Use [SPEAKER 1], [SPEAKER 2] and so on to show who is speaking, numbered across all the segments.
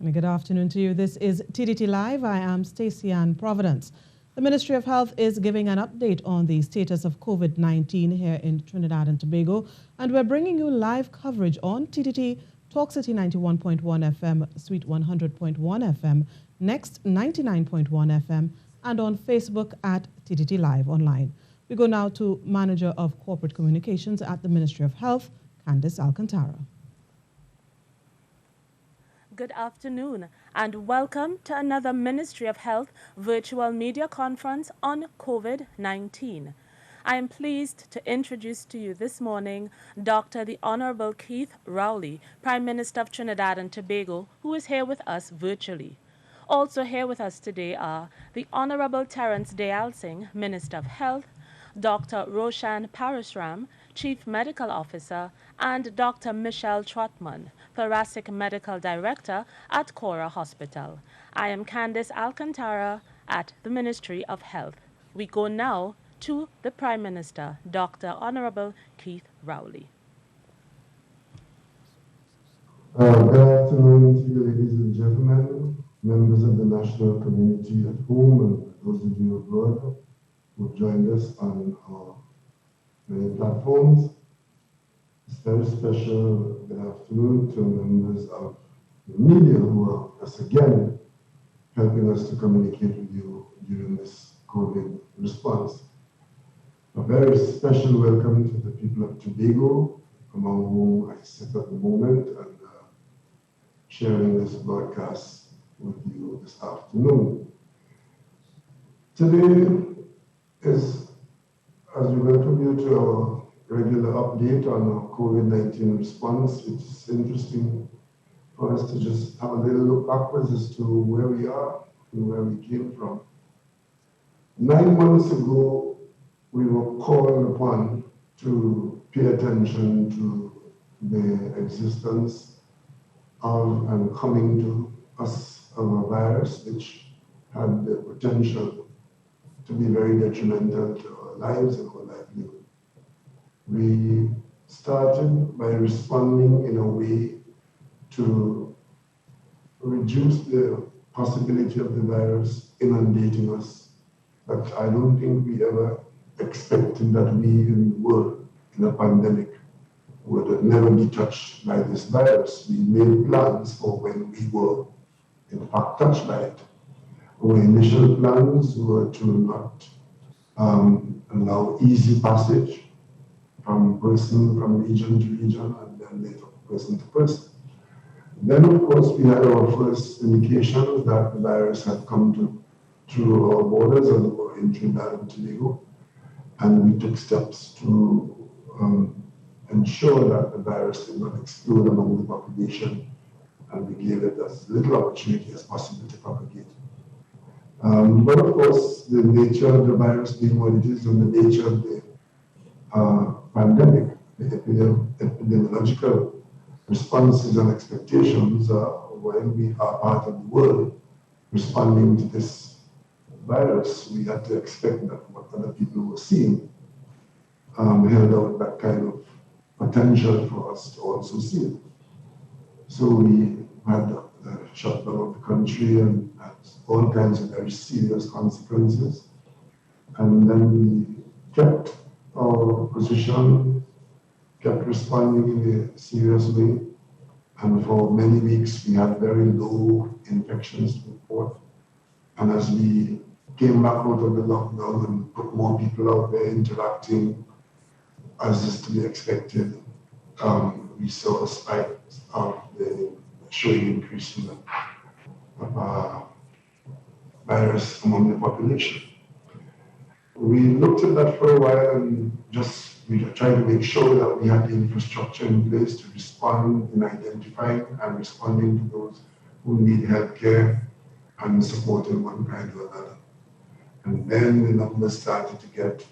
[SPEAKER 1] Very good afternoon to you. This is TDT Live. I am Stacey Ann Providence. The Ministry of Health is giving an update on the status of COVID-19 here in Trinidad and Tobago, and we're bringing you live coverage on TDT Talk City 91.1 FM, Suite 100.1 FM, Next 99.1 FM, and on Facebook at TDT Live Online. We go now to Manager of Corporate Communications at the Ministry of Health, Candice Alcantara.
[SPEAKER 2] Good afternoon and welcome to another Ministry of Health virtual media conference on COVID-19. I am pleased to introduce to you this morning Dr. the Honorable Keith Rowley, Prime Minister of Trinidad and Tobago, who is here with us virtually. Also here with us today are the Honorable Terence Dayal-Singh, Minister of Health, Dr. Roshan Parasram, Chief Medical Officer, and Dr. Michelle Trotman, Thoracic Medical Director at Caura Hospital. I am Candice Alcantara at the Ministry of Health. We go now to the Prime Minister, Dr. Honorable Keith Rowley.
[SPEAKER 3] Good afternoon to you, ladies and gentlemen, members of the national community at home and those of you abroad who have joined us on our many platforms. It's very special good afternoon to members of the media who are once again helping us to communicate with you during this COVID response. A very special welcome to the people of Tobago, among whom I sit at the moment and sharing this broadcast with you this afternoon. Today is, as we welcome you to our regular update on our COVID-19 response, it's interesting for us to just have a little look backwards as to where we are and where we came from. 9 months ago, we were called upon to pay attention to the existence of and coming to us of a virus which had the potential to be very detrimental to our lives and our livelihood. We started by responding in a way to reduce the possibility of the virus inundating us, but I don't think we ever expected that we in the world in a pandemic would never be touched by this virus. We made plans for when we were in fact touched by it. Our initial plans were to not allow easy passage from region to region, and then later person to person. Then, of course, we had our first indications that the virus had come through our borders in Trinidad and Tobago, and we took steps to ensure that the virus did not explode among the population, and we gave it as little opportunity as possible to propagate. But of course, the nature of the virus being what it is, and the nature of the pandemic, the epidemiological responses and expectations, when we are part of the world responding to this virus, we had to expect that what other people were seeing held out that kind of potential for us to also see it. So we had the shutdown of the country and had all kinds of very serious consequences. And then we kept our position, kept responding in a serious way. And for many weeks, we had very low infections to report. And as we came back out of the lockdown and put more people out there interacting, as is to be expected, we saw a spike of the showing increase in the virus among the population. We looked at that for a while and we tried to make sure that we had the infrastructure in place to respond in identifying and responding to those who need healthcare and support in one kind or another. And then the numbers started to get,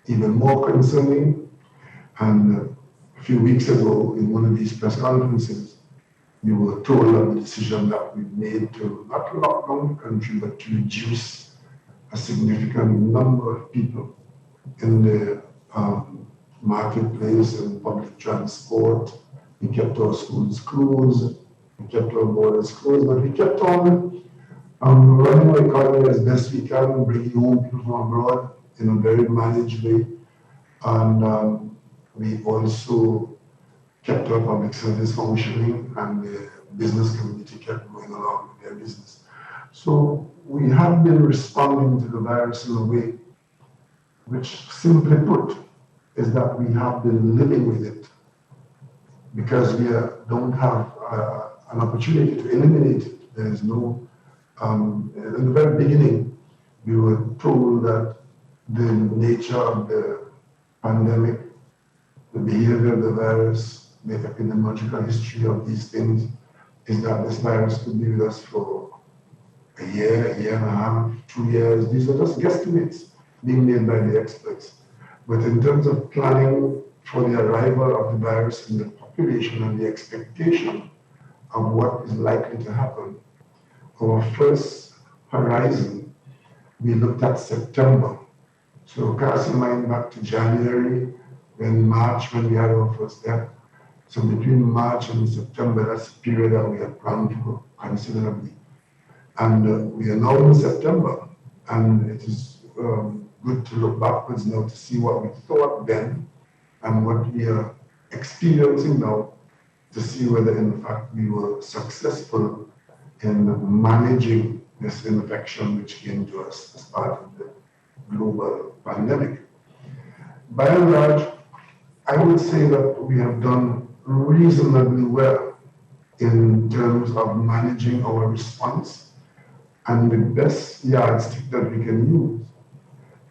[SPEAKER 3] even more concerning. And a few weeks ago, in one of these press conferences, we were told of the decision that we made to not lock down the country, but to reduce a significant number of people in the marketplace and public transport. We kept our schools closed. We kept our borders closed, but we kept on running our economy as best we can, bringing home people from abroad in a very managed way. And we also kept our public service functioning, and the business community kept going along with their business. So we have been responding to the virus in a way which, simply put, is that we have been living with it because we don't have an opportunity to eliminate it. There is no, in the very beginning, we were told that the nature of the pandemic, the behavior of the virus, the epidemiological history of these things is that this virus could be with us for a year and a half, 2 years. These are just guesstimates being made by the experts. But in terms of planning for the arrival of the virus in the population and the expectation of what is likely to happen, our first horizon, we looked at September. So cast your mind back to January, then March when we had our first death. So between March and September, that's the period that we had planned for considerably. And we are now in September, and it is good to look backwards now to see what we thought then and what we are experiencing now, to see whether in fact we were successful in managing this infection which came to us as part of the global pandemic. By and large, I would say that we have done reasonably well in terms of managing our response, and the best yardstick that we can use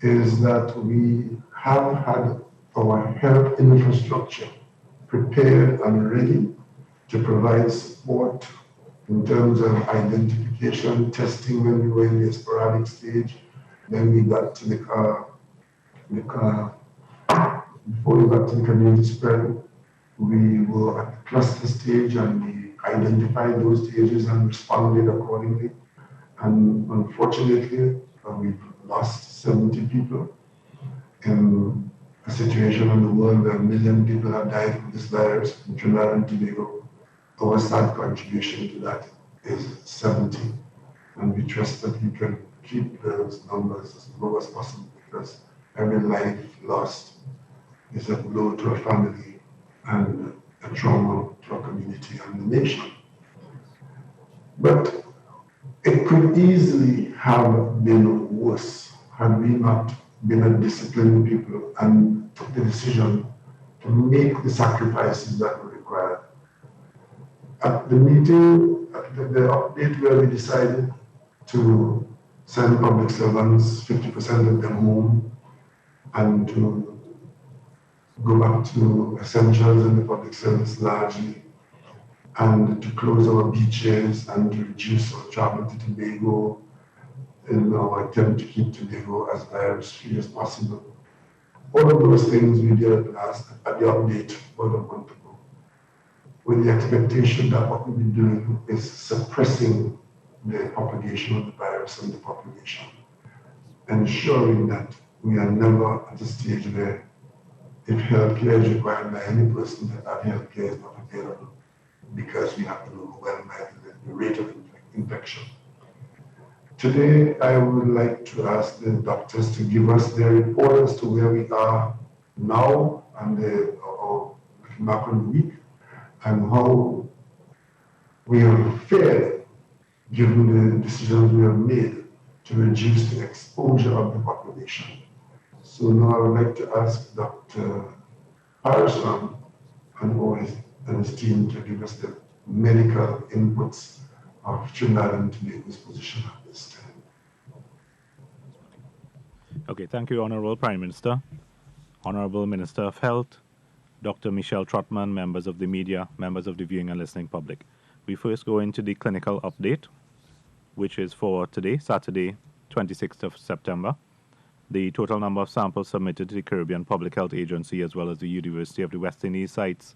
[SPEAKER 3] is that we have had our health infrastructure prepared and ready to provide support in terms of identification, testing when we were in the sporadic stage. Then we got to before we got to the community spread, we were at the cluster stage and we identified those stages and responded accordingly. And unfortunately, we've lost 70 people in a situation in the world where 1 million people have died from this virus in Trinidad and Tobago. Our sad contribution to that is 70. And we trust that we can keep those numbers as low as possible, because every life lost is a blow to a family and a trauma to a community and the nation. But it could easily have been worse had we not been a disciplined people and took the decision to make the sacrifices that were required. At the meeting, at the update where we decided to send public servants, 50% of them home, and to go back to essentials in the public service largely, and to close our beaches and to reduce our travel to Tobago in our attempt to keep Tobago as virus-free as possible. All of those things we did at the update about a month ago, with the expectation that what we've been doing is suppressing the propagation of the virus in the population, ensuring that we are never at a stage where if healthcare is required by any person, that healthcare is not available because we have been overwhelmed by the rate of infection. Today, I would like to ask the doctors to give us their report as to where we are now and looking back on the week, and how we have fared given the decisions we have made to reduce the exposure of the population. So now I would like to ask Dr. Harrison and his team to give us the medical inputs of Trinidad and Tobago's position at this time.
[SPEAKER 4] Okay, thank you, Honorable Prime Minister, Honorable Minister of Health, Dr. Michelle Trotman, members of the media, members of the viewing and listening public. We first go into the clinical update, which is for today, Saturday, 26th of September. The total number of samples submitted to the Caribbean Public Health Agency as well as the University of the West Indies sites,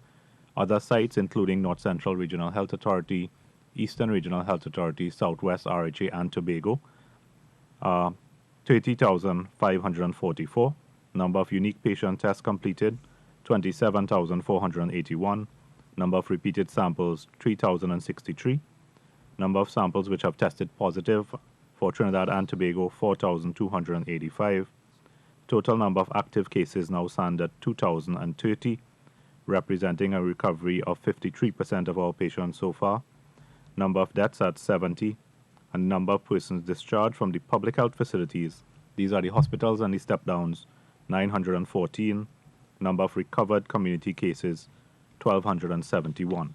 [SPEAKER 4] other sites including North Central Regional Health Authority, Eastern Regional Health Authority, Southwest RHA and Tobago, 30,544. Number of unique patient tests completed, 27,481. Number of repeated samples, 3,063. Number of samples which have tested positive for Trinidad and Tobago, 4,285. Total number of active cases now stand at 2,030, representing a recovery of 53% of our patients so far. Number of deaths at 70, and number of persons discharged from the public health facilities, these are the hospitals and the step-downs, 914. Number of recovered community cases, 1,271.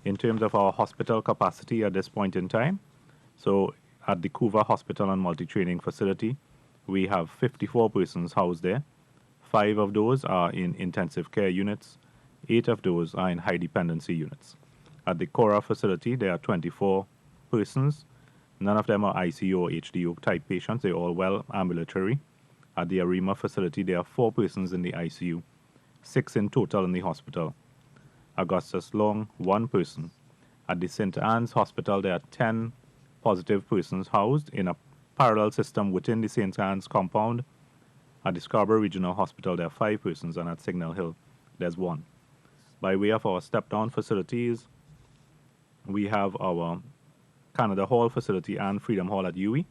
[SPEAKER 4] In terms of our hospital capacity at this point in time, so at the Caura Hospital and Multi-Training Facility, we have 54 persons housed there. 5 of those are in intensive care units. 8 of those are in high dependency units. At the Caura facility, there are 24 persons. None of them are ICU or HDU type patients. They're all well ambulatory. At the Arima facility, there are 4 persons in the ICU, 6 in total in the hospital. Augustus Long, 1 person. At the St. Anne's Hospital, there are 10 positive persons housed in a parallel system within the St. Anne's compound. At the Scarborough Regional Hospital, there are 5 persons, and at Signal Hill, there's 1. By way of our step-down facilities, we have our Canada Hall facility and Freedom Hall at UWI,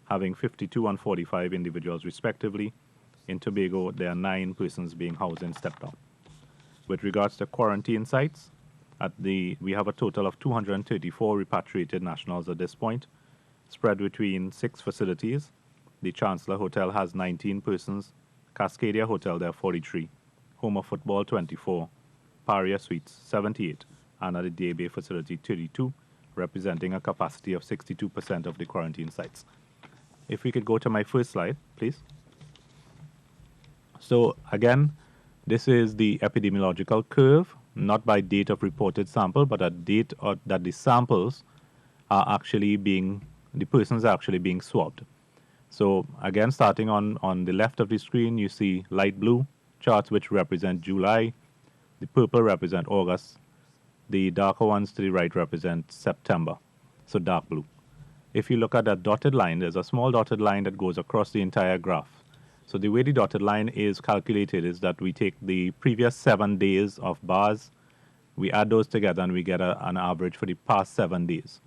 [SPEAKER 4] having 52 and 45 individuals respectively. In Tobago, there are 9 persons being housed in step-down. With regards to quarantine sites, we have a total of 234 repatriated nationals at this point, spread between 6 facilities. The Chancellor Hotel has 19 persons, Cascadia Hotel, there are 43, Home of Football, 24, Paria Suites, 78, and at the Day Bay facility, 32, representing a capacity of 62% of the quarantine sites. If we could go to my first slide, please. So again, this is the epidemiological curve, not by date of reported sample, but at date that the samples are actually the persons are actually being swabbed. So again, starting on the left of the screen, you see light blue charts which represent July, the purple represent August, the darker ones to the right represent September, so dark blue. If you look at that dotted line, there's a small dotted line that goes across the entire graph. So the way the dotted line is calculated is that we take the previous 7 days of bars, we add those together, and we get an average for the past 7 days.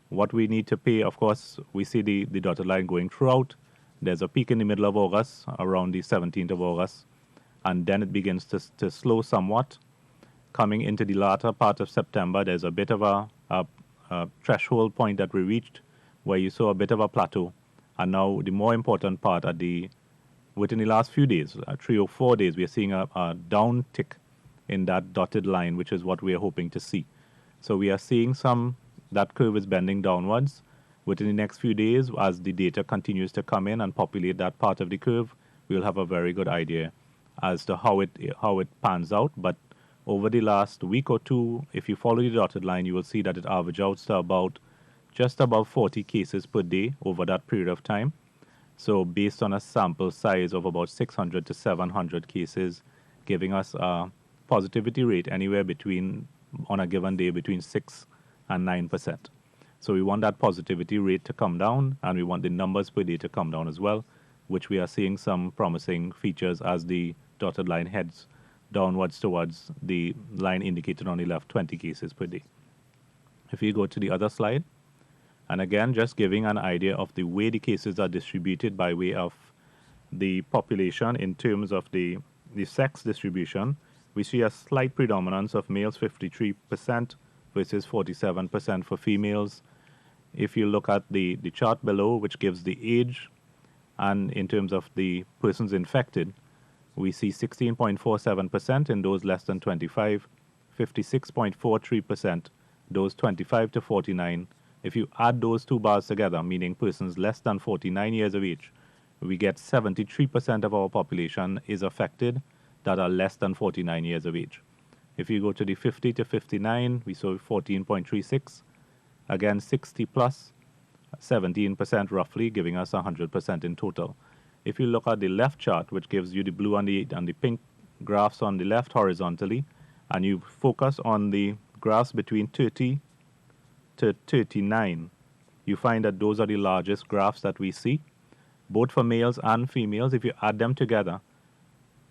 [SPEAKER 4] What we need to pay, of course, we see the dotted line going throughout. There's a peak in the middle of August, around the 17th of August, and then it begins to slow somewhat. Coming into the latter part of September, there's a bit of a threshold point that we reached where you saw a bit of a plateau. And now the more important part within the last few days, 3 or 4 days, we are seeing a downtick in that dotted line, which is what we are hoping to see. So we are seeing that curve is bending downwards. Within the next few days, as the data continues to come in and populate that part of the curve, we'll have a very good idea as to how it pans out. But over the last week or two, if you follow the dotted line, you will see that it averages out to just about 40 cases per day over that period of time. So based on a sample size of about 600 to 700 cases, giving us a positivity rate anywhere on a given day, between 6 and 9%. So we want that positivity rate to come down, and we want the numbers per day to come down as well, which we are seeing some promising features as the dotted line heads downwards towards the line indicated on the left, 20 cases per day. If you go to the other slide, and again, just giving an idea of the way the cases are distributed by way of the population in terms of the sex distribution, we see a slight predominance of males, 53% versus 47% for females. If you look at the chart below, which gives the age, and in terms of the persons infected, we see 16.47% in those less than 25, 56.43% those 25 to 49. If you add those 2 bars together, meaning persons less than 49 years of age, we get 73% of our population is affected that are less than 49 years of age. If you go to the 50 to 59, we saw 14.36. Again, 60 plus, 17% roughly, giving us 100% in total. If you look at the left chart, which gives you the blue and the pink graphs on the left horizontally, and you focus on the graphs between 30 to 39, you find that those are the largest graphs that we see, both for males and females. If you add them together,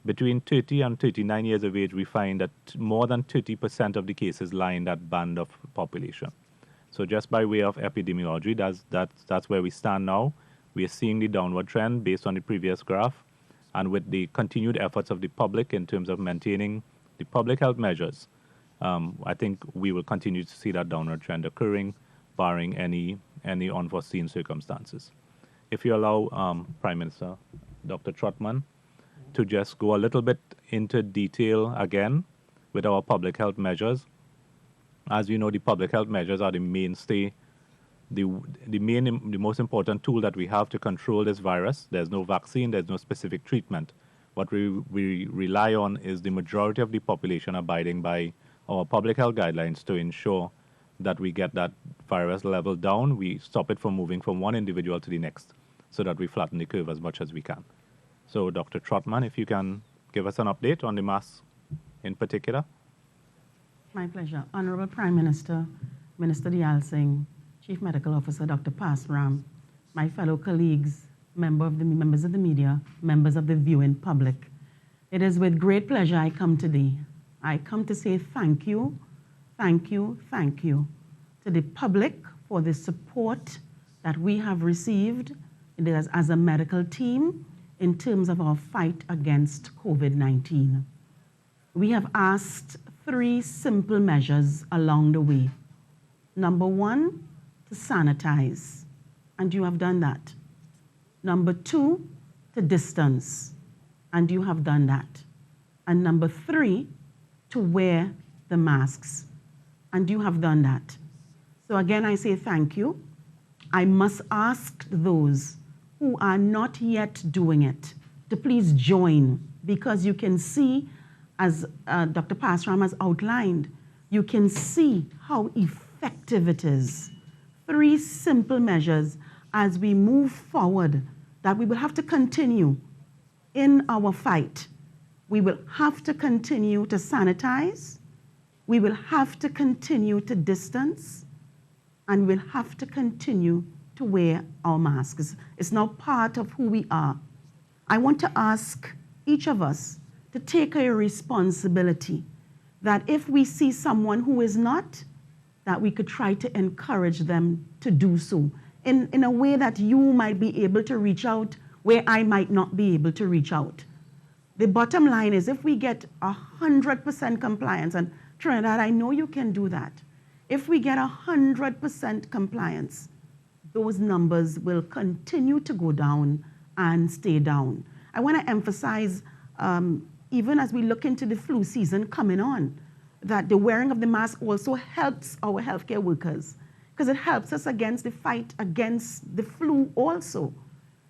[SPEAKER 4] between 30 and 39 years of age, we find that more than 30% of the cases lie in that band of population. So just by way of epidemiology, that's where we stand now. We are seeing the downward trend based on the previous graph, and with the continued efforts of the public in terms of maintaining the public health measures, I think we will continue to see that downward trend occurring, barring any unforeseen circumstances. If you allow Prime Minister Dr. Trotman to just go a little bit into detail again with our public health measures. As you know, the public health measures are the mainstay, the most important tool that we have to control this virus. There's no vaccine, there's no specific treatment. What we rely on is the majority of the population abiding by our public health guidelines to ensure that we get that virus level down, we stop it from moving from one individual to the next, so that we flatten the curve as much as we can. So Dr. Trotman, if you can give us an update on the masks in particular.
[SPEAKER 5] My pleasure. Honorable Prime Minister, Minister Diyal Singh, Chief Medical Officer Dr. Pasram, my fellow colleagues, members of the media, members of the viewing public. It is with great pleasure I come today. I come to say thank you, thank you, thank you to the public for the support that we have received as a medical team in terms of our fight against COVID-19. We have asked 3 simple measures along the way. Number 1, to sanitize, and you have done that. Number 2, to distance, and you have done that. And number 3, to wear the masks, and you have done that. So again, I say thank you. I must ask those who are not yet doing it to please join, because you can see, as Dr. Pasram has outlined, you can see how effective it is. 3 simple measures as we move forward that we will have to continue in our fight. We will have to continue to sanitize, we will have to continue to distance, and we'll have to continue to wear our masks. It's now part of who we are. I want to ask each of us to take a responsibility that if we see someone who is not, that we could try to encourage them to do so in a way that you might be able to reach out where I might not be able to reach out. The bottom line is, if we get 100% compliance, and Trinidad, I know you can do that. If we get 100% compliance, those numbers will continue to go down and stay down. I want to emphasize, even as we look into the flu season coming on, that the wearing of the mask also helps our healthcare workers, because it helps us against the fight against the flu also.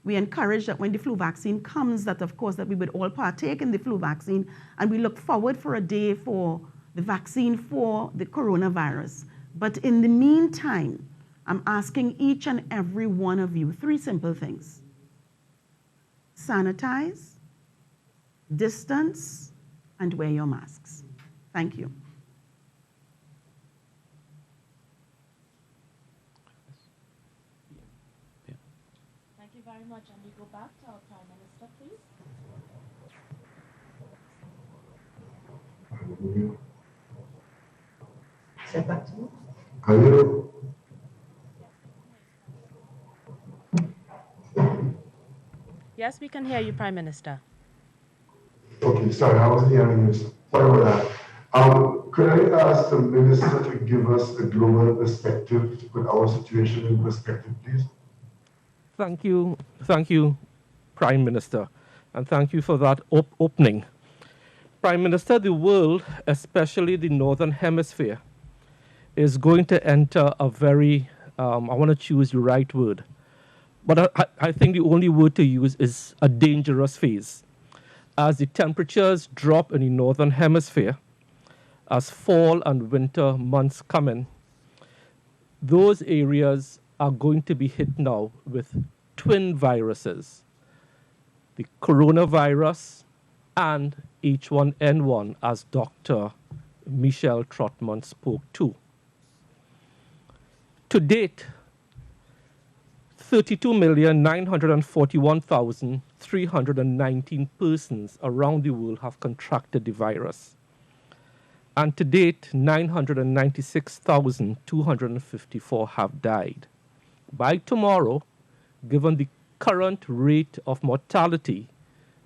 [SPEAKER 5] We encourage that when the flu vaccine comes, that of course that we would all partake in the flu vaccine, and we look forward for a day for the vaccine for the coronavirus. But in the meantime, I'm asking each and every one of you 3 simple things. Sanitize, distance, and wear your masks. Thank you.
[SPEAKER 2] Thank you very much. And we go back to our Prime Minister, please.
[SPEAKER 6] Step back to you.
[SPEAKER 3] Hello.
[SPEAKER 2] Yes, we can hear you, Prime Minister.
[SPEAKER 3] Okay, sorry, I wasn't hearing you. Sorry about that. Could I ask the Minister to give us a global perspective, to put our situation in perspective, please?
[SPEAKER 6] Thank you, Prime Minister, and thank you for that opening. Prime Minister, the world, especially the Northern Hemisphere, is going to enter a very, I want to choose the right word, but I think the only word to use is a dangerous phase. As the temperatures drop in the Northern Hemisphere, as fall and winter months come in, those areas are going to be hit now with twin viruses, the coronavirus and H1N1, as Dr. Michelle Trotman spoke to. To date, 32,941,300 319 persons around the world have contracted the virus. And to date, 996,254 have died. By tomorrow, given the current rate of mortality,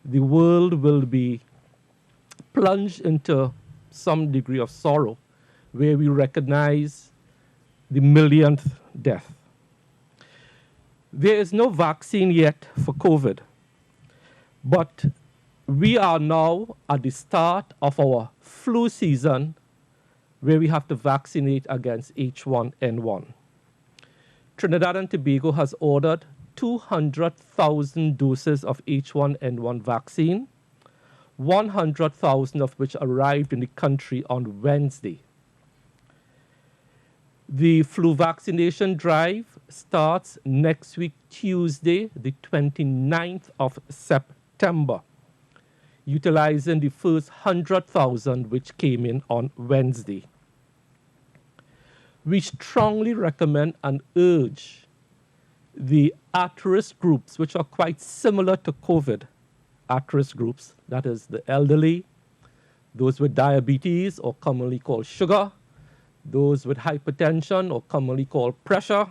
[SPEAKER 6] the world will be plunged into some degree of sorrow where we recognize the millionth death. There is no vaccine yet for COVID, but we are now at the start of our flu season where we have to vaccinate against H1N1. Trinidad and Tobago has ordered 200,000 doses of H1N1 vaccine, 100,000 of which arrived in the country on Wednesday. The flu vaccination drive starts next week, Tuesday, the 29th of September, utilizing the first 100,000 which came in on Wednesday. We strongly recommend and urge the at-risk groups, which are quite similar to COVID at-risk groups, that is the elderly, those with diabetes or commonly called sugar, those with hypertension or commonly called pressure,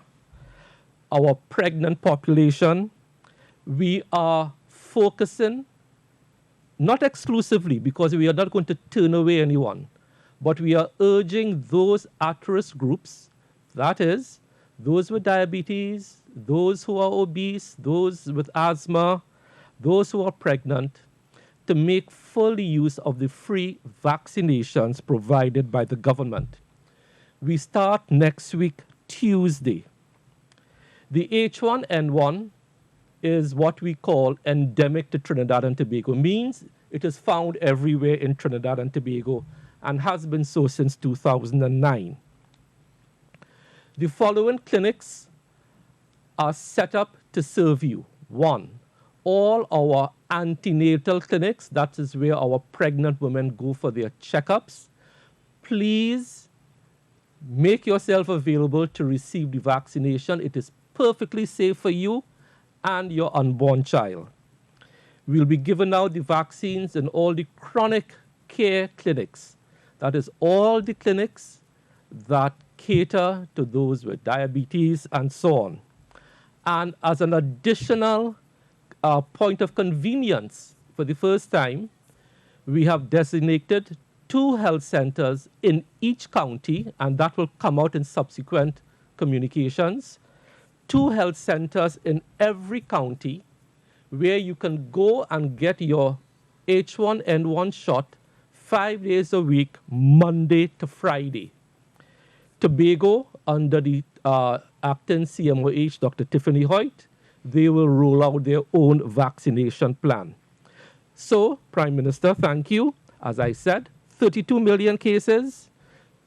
[SPEAKER 6] our pregnant population. We are focusing, not exclusively because we are not going to turn away anyone, but we are urging those at-risk groups, that is, those with diabetes, those who are obese, those with asthma, those who are pregnant, to make full use of the free vaccinations provided by the government. We start next week, Tuesday. The H1N1 is what we call endemic to Trinidad and Tobago, means it is found everywhere in Trinidad and Tobago and has been so since 2009. The following clinics are set up to serve you. 1, all our antenatal clinics, that is where our pregnant women go for their checkups. Please make yourself available to receive the vaccination. It is perfectly safe for you and your unborn child. We'll be giving out the vaccines in all the chronic care clinics. That is all the clinics that cater to those with diabetes and so on. And as an additional point of convenience, for the first time, we have designated 2 health centers in each county, and that will come out in subsequent communications. 2 health centers in every county where you can go and get your H1N1 shot 5 days a week, Monday to Friday. Tobago, under the acting CMOH, Dr. Tiffany Hoyt, they will roll out their own vaccination plan. So, Prime Minister, thank you. As I said, 32 million cases.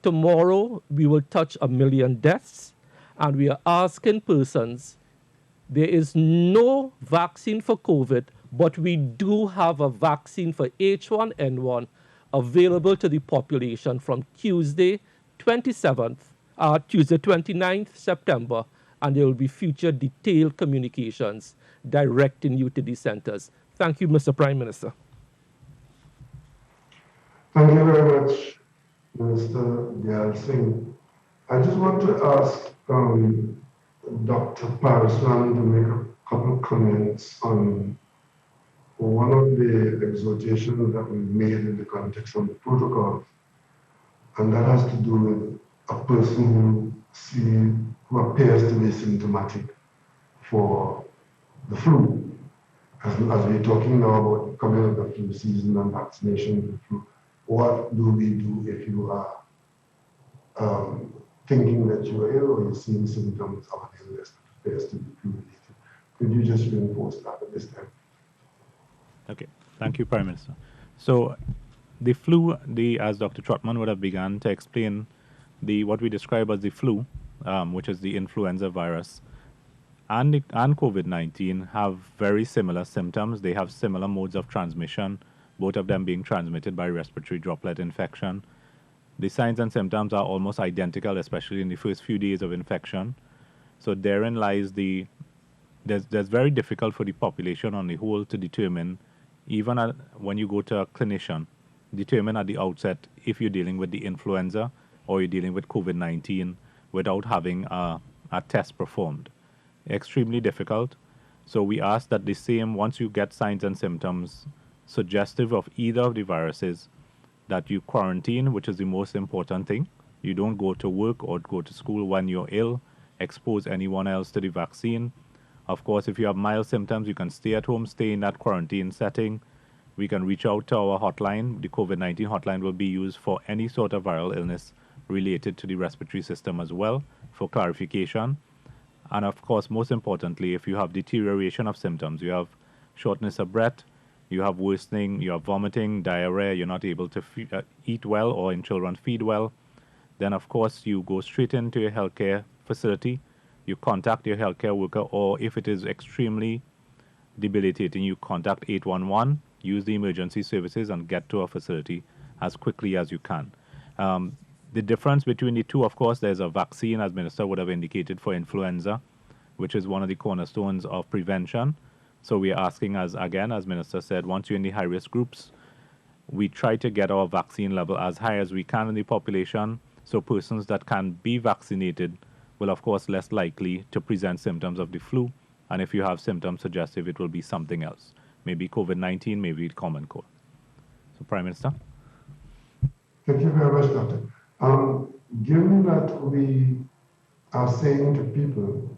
[SPEAKER 6] Tomorrow, we will touch 1 million deaths. And we are asking persons, there is no vaccine for COVID, but we do have a vaccine for H1N1 available to the population from Tuesday 29th September, and there will be future detailed communications directing you to these centers. Thank you, Mr. Prime Minister.
[SPEAKER 3] Thank you very much, Minister Dayal Singh. I just want to ask Dr. Parasram to make a couple of comments on one of the exhortations that we made in the context of the protocol, and that has to do with a person who appears to be symptomatic for the flu. As we're talking now about coming out of the flu season and vaccination for the flu, what do we do if you are thinking that you are ill or you're seeing symptoms of an illness that appears to be flu-related? Could you just reinforce that at this time?
[SPEAKER 4] Okay, thank you, Prime Minister. So the flu, as Dr. Trotman would have begun to explain, what we describe as the flu, which is the influenza virus, and COVID-19 have very similar symptoms. They have similar modes of transmission, both of them being transmitted by respiratory droplet infection. The signs and symptoms are almost identical, especially in the first few days of infection. So therein lies the there's very difficult for the population on the whole to determine, even when you go to a clinician, determine at the outset if you're dealing with the influenza or you're dealing with COVID-19 without having a test performed. Extremely difficult. So we ask that the same, once you get signs and symptoms suggestive of either of the viruses, that you quarantine, which is the most important thing. You don't go to work or go to school when you're ill, expose anyone else to the vaccine. Of course, if you have mild symptoms, you can stay at home, stay in that quarantine setting. We can reach out to our hotline. The COVID-19 hotline will be used for any sort of viral illness related to the respiratory system as well for clarification. And of course, most importantly, if you have deterioration of symptoms, you have shortness of breath, you have worsening, you have vomiting, diarrhea, you're not able to eat well or in children feed well, then of course you go straight into your healthcare facility, you contact your healthcare worker, or if it is extremely debilitating, you contact 811, use the emergency services and get to a facility as quickly as you can. The difference between the two, of course, there's a vaccine, as Minister would have indicated, for influenza, which is one of the cornerstones of prevention. So we are asking, as Minister said, once you're in the high-risk groups, we try to get our vaccine level as high as we can in the population, so persons that can be vaccinated will, of course, less likely to present symptoms of the flu, and if you have symptoms suggestive, it will be something else, maybe COVID-19, maybe common cold. So, Prime Minister.
[SPEAKER 3] Thank you very much, Doctor. Given that we are saying to people,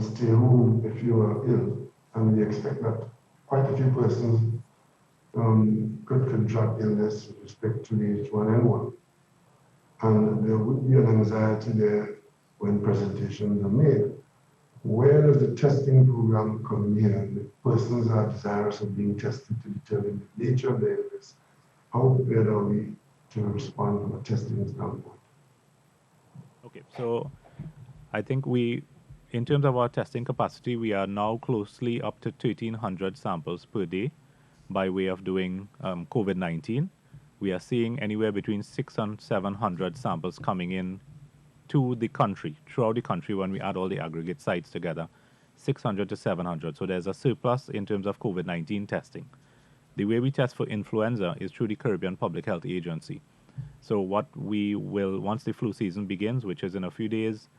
[SPEAKER 3] stay home if you are ill, and we expect that quite a few persons could contract illness with respect to H1N1, and there would be an anxiety there when presentations are made. Where does the testing program come in here? The persons are desirous of being tested to determine the nature of the illness. How prepared are we to respond from a testing standpoint?
[SPEAKER 4] Okay, so I think in terms of our testing capacity, we are now closely up to 1,300 samples per day by way of doing COVID-19. We are seeing anywhere between 600 and 700 samples coming in to the country, throughout the country when we add all the aggregate sites together, 600 to 700. So there's a surplus in terms of COVID-19 testing. The way we test for influenza is through the Caribbean Public Health Agency. So what we will, once the flu season begins, which is in a few days,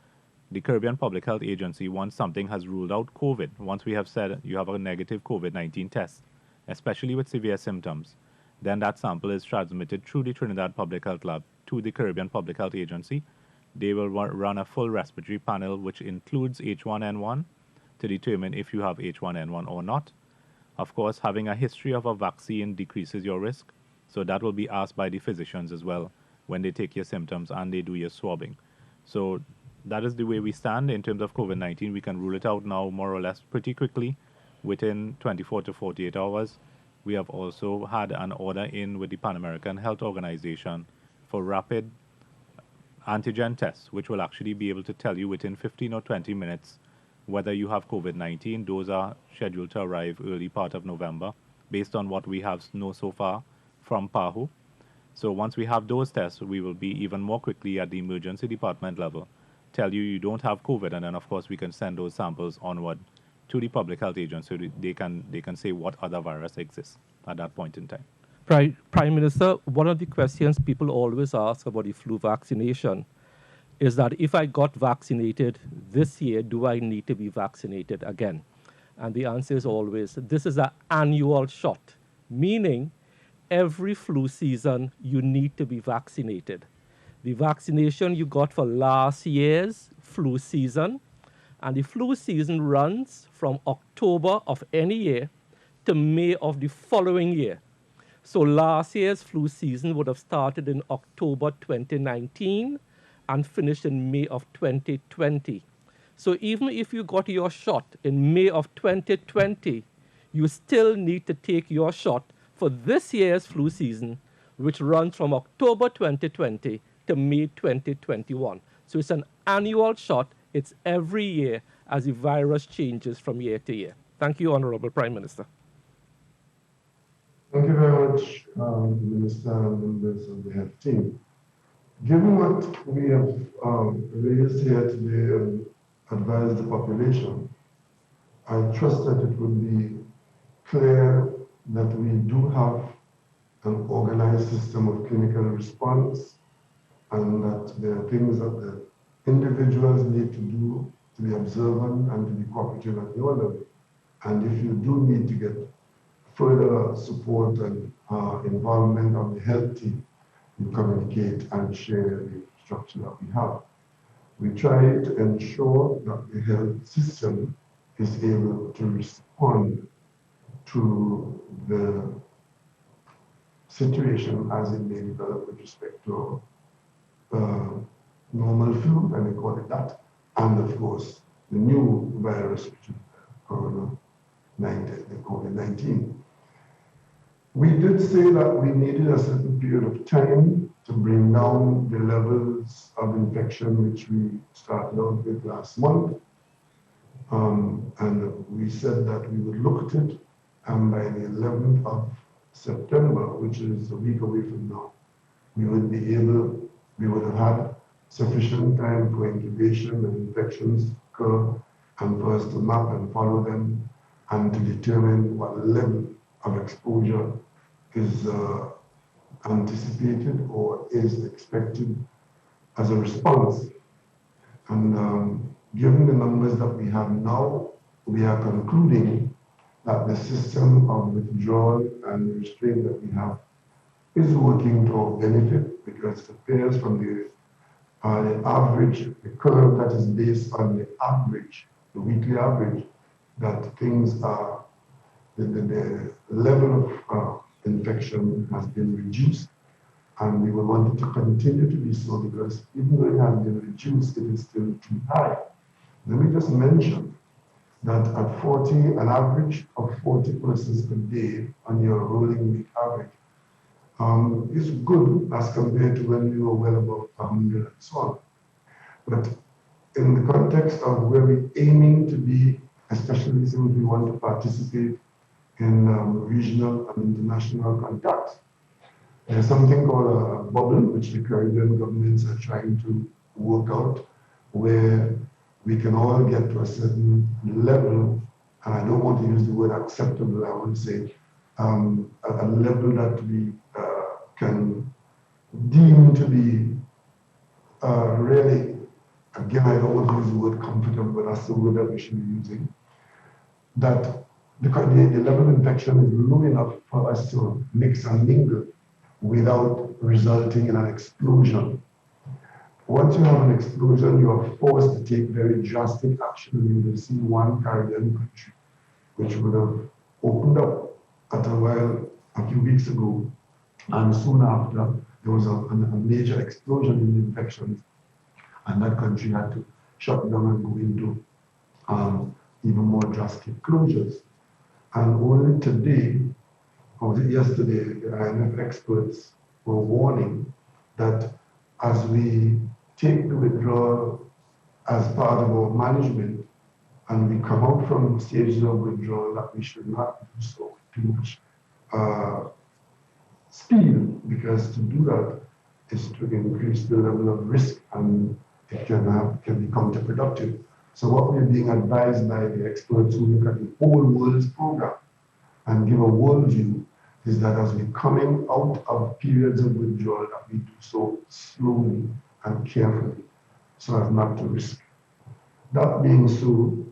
[SPEAKER 4] the Caribbean Public Health Agency, once something has ruled out COVID, once we have said you have a negative COVID-19 test, especially with severe symptoms, then that sample is transmitted through the Trinidad Public Health Lab to the Caribbean Public Health Agency. They will run a full respiratory panel, which includes H1N1, to determine if you have H1N1 or not. Of course, having a history of a vaccine decreases your risk, so that will be asked by the physicians as well when they take your symptoms and they do your swabbing. So that is the way we stand in terms of COVID-19. We can rule it out now more or less pretty quickly, within 24 to 48 hours. We have also had an order in with the Pan American Health Organization for rapid antigen tests, which will actually be able to tell you within 15 or 20 minutes whether you have COVID-19. Those are scheduled to arrive early part of November, based on what we have know so far from PAHO. So once we have those tests, we will be even more quickly at the emergency department level, tell you don't have COVID, and then of course we can send those samples onward to the public health agency so they can say what other virus exists at that point in time.
[SPEAKER 6] Prime Minister, one of the questions people always ask about the flu vaccination is that if I got vaccinated this year, do I need to be vaccinated again? And the answer is always, this is an annual shot, meaning every flu season you need to be vaccinated. The vaccination you got for last year's flu season, and the flu season runs from October of any year to May of the following year. So last year's flu season would have started in October 2019 and finished in May of 2020. So even if you got your shot in May of 2020, you still need to take your shot for this year's flu season, which runs from October 2020 to May 2021. So it's an annual shot. It's every year as the virus changes from year to year. Thank you, Honorable Prime Minister.
[SPEAKER 3] Thank you very much, Minister and members of the health team. Given what we have raised here today and advised the population, I trust that it would be clear that we do have an organized system of clinical response, and that there are things that the individuals need to do to be observant and to be cooperative at your level. And if you do need to get further support and involvement of the health team, you communicate and share the structure that we have. We try to ensure that the health system is able to respond to the situation as it may develop with respect to normal flu, and we call it that, and of course the new virus, which is the COVID-19. We did say that we needed a certain period of time to bring down the levels of infection, which we started out with last month. And we said that we would look at it, and by the 11th of September, which is a week away from now, we would have had sufficient time for incubation and infections to occur, and for us to map and follow them, and to determine what level of exposure is anticipated or is expected as a response. And given the numbers that we have now, we are concluding that the system of withdrawal and restraint that we have is working to our benefit, because it appears from the average, the curve that is based on the average, the weekly average, that things are, the level of infection has been reduced, and we will want it to continue to be so, because even though it has been reduced, it is still too high. Let me just mention that at 40, an average of 40 persons per day on your rolling week average is good as compared to when you were well above 100 and so on. But in the context of where we're aiming to be, especially since we want to participate in regional and international contacts, there's something called a bubble, which the Caribbean governments are trying to work out, where we can all get to a certain level, and I don't want to use the word acceptable, I want to say a level that we can deem to be really, again, I don't want to use the word comfortable, but that's the word that we should be using, that the level of infection is low enough for us to mix and mingle without resulting in an explosion. Once you have an explosion, you are forced to take very drastic action. You will see one Caribbean country, which would have opened up a few weeks ago, and soon after, there was a major explosion in infections, and that country had to shut down and go into even more drastic closures. And only today, or was it yesterday, the IMF experts were warning that as we take the withdrawal as part of our management, and we come out from stages of withdrawal, that we should not do so with too much speed, because to do that is to increase the level of risk, and it can be counterproductive. So what we're being advised by the experts who look at the whole world's program and give a worldview is that as we're coming out of periods of withdrawal, that we do so slowly and carefully so as not to risk. That being so,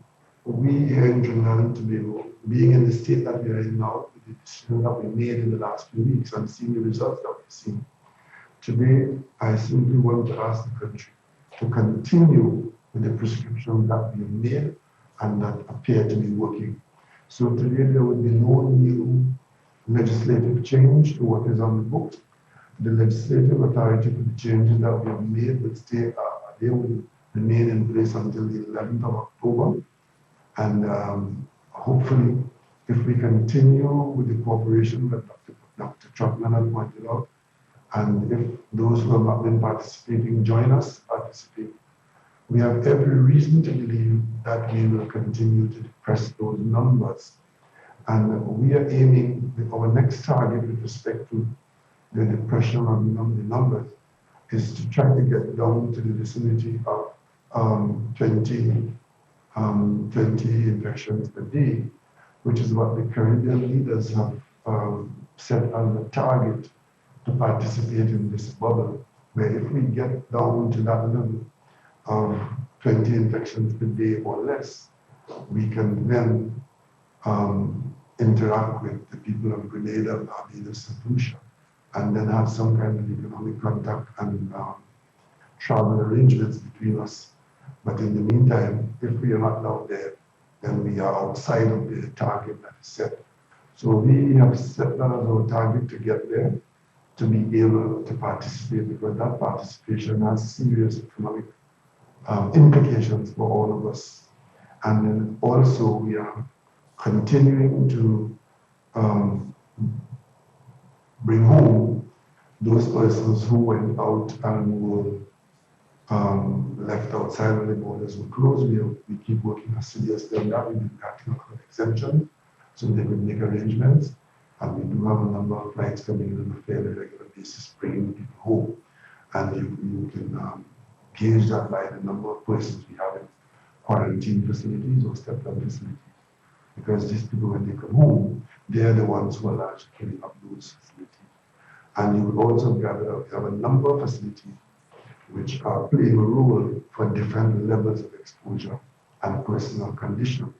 [SPEAKER 3] we here in Trinidad and Tobago, being in the state that we are in now, the decision that we made in the last few weeks and seeing the results that we've seen, today I simply want to ask the country to continue with the prescription that we have made and that appear to be working. So today there will be no new legislative change to what is on the books. The legislative authority for the changes that we have made will stay, they will remain in place until the 11th of October. And hopefully, if we continue with the cooperation that Dr. Trotman had pointed out, and if those who have not been participating join us, participate, we have every reason to believe that we will continue to depress those numbers. And we are aiming, our next target with respect to the depression of the numbers is to try to get down to the vicinity of 20 20 infections per day, which is what the Caribbean leaders have set as a target to participate in this bubble, where if we get down to that level of 20 infections per day or less, we can then interact with the people of Grenada, Barbados, and Lucia, and then have some kind of economic contact and travel arrangements between us. But in the meantime, if we are not down there, then we are outside of the target that is set. So we have set that as our target to get there, to be able to participate, because that participation has serious economic implications for all of us. And then also we are continuing to bring home those persons who went out and were left outside when the borders were closed. We keep working assiduously on that. We did that exemption so they could make arrangements. And we do have a number of flights coming in on a fairly regular basis, bringing people home. And you can gauge that by the number of persons we have in quarantine facilities or step-down facilities. Because these people, when they come home, they're the ones who are largely filling up those facilities. And you will also gather, we have a number of facilities which are playing a role for different levels of exposure and personal condition.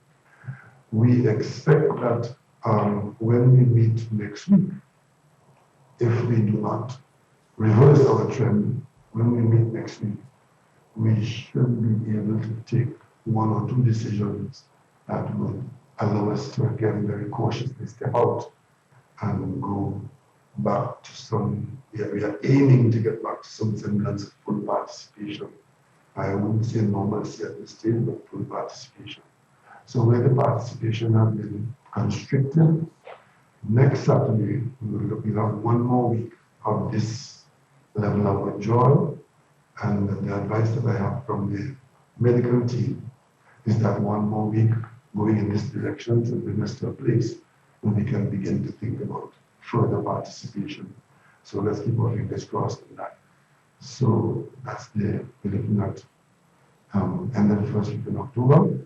[SPEAKER 3] We expect that when we meet next week, if we do not reverse our trend, when we meet next week, we should be able to take one or two decisions that would allow us to, again, very cautiously step out and go back to some, we are aiming to get back to some semblance of full participation. I wouldn't say normalcy at this stage, but full participation. So where the participation has been constricted, next Saturday, we'll have one more week of this level of withdrawal. And the advice that I have from the medical team is that one more week going in this direction to bring us to a place where we can begin to think about further participation. So let's keep our fingers crossed on that. So that's we're looking at end of the first week in October.